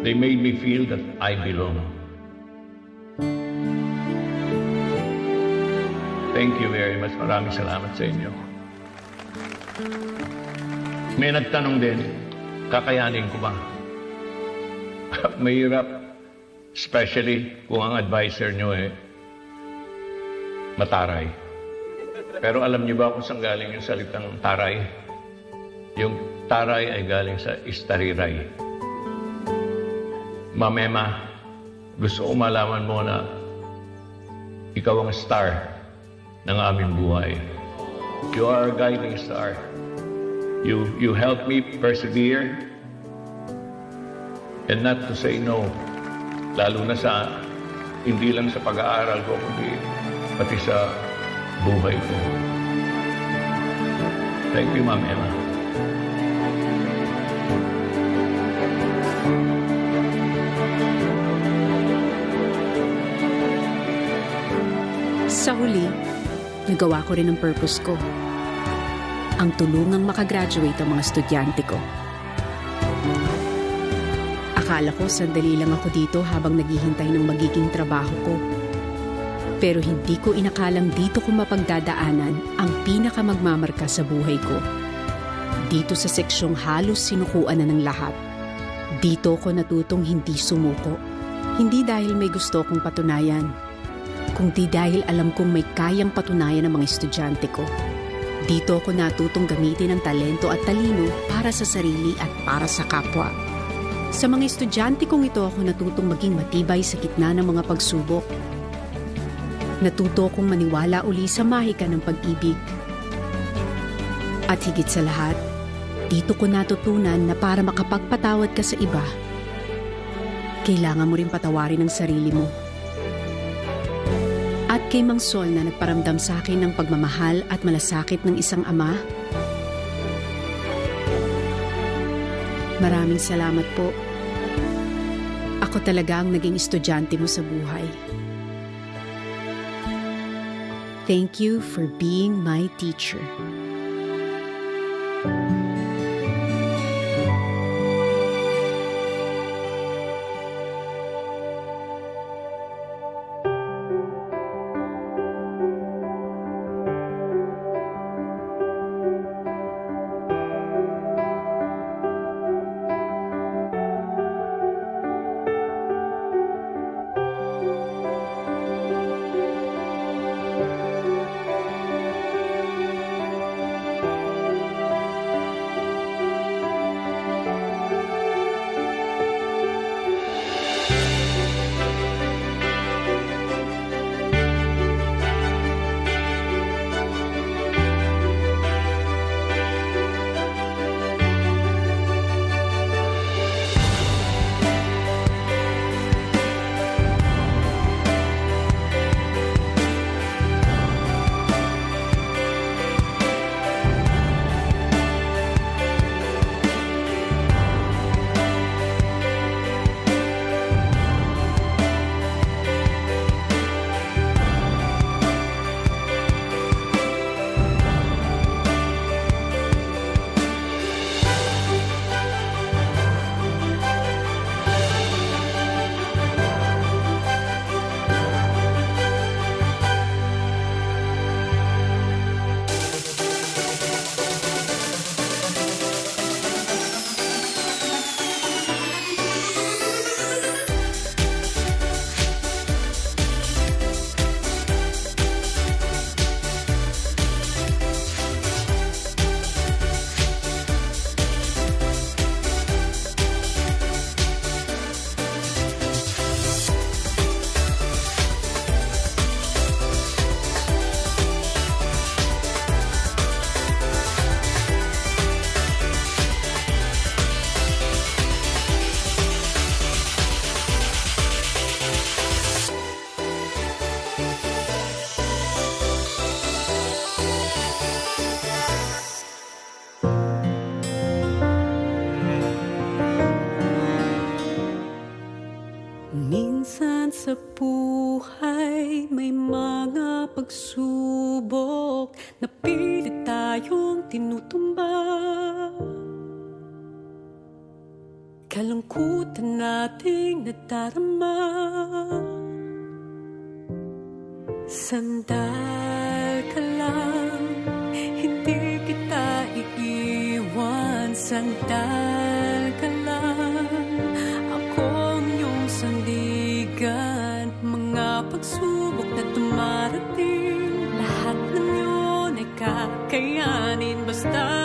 They made me feel that I belong. Thank you very much. Maraming salamat sa inyo. May nagtanong din, kakayanin ko ba? Mahirap. Especially kung ang advisor nyo mataray. Pero alam niyo ba kung saan galing yung salitang taray? Yung taray ay galing sa istariray. Mamema, gusto ko malaman mo na ikaw ang star ng aming buhay. You are a guiding star. You help me persevere and not to say no. Lalo na sa, hindi lang sa pag-aaral ko, kundi pati sa buhay ko. Thank you, Ma'am Emma. Sa huli, nagawa ko rin ang purpose ko. Ang tulungang makagraduate ang mga estudyante ko. Akala ko sandali lang ako dito habang naghihintay ng magiging trabaho ko. Pero hindi ko inakalang dito ko mapagdadaanan ang pinakamagmamarka sa buhay ko. Dito sa seksyong halos sinukuan na ng lahat. Dito ko natutong hindi sumuko. Hindi dahil may gusto kong patunayan, kundi dahil alam kong may kayang patunayan ng mga estudyante ko. Dito ko natutong gamitin ang talento at talino para sa sarili at para sa kapwa. Sa mga estudyante kong ito ako natutong maging matibay sa gitna ng mga pagsubok. Natuto kong maniwala uli sa mahika ng pag-ibig. At higit sa lahat, dito ko natutunan na para makapagpatawad ka sa iba, kailangan mo rin patawarin ang sarili mo. At kay Mang Sol na nagparamdam sa akin ng pagmamahal at malasakit ng isang ama, maraming salamat po. Ako talaga ang naging estudyante mo sa buhay. Thank you for being my teacher. Minsan sa buhay may mga pagsubok na pilit tayong tinutumba. Kalungkutan nating nadarama. Sandal ka lang, hindi kita iiwan. Sandal ka lang, akong iyong sandigan. Mga pagsubok na dumarating, lahat ng yun ay kakayanin basta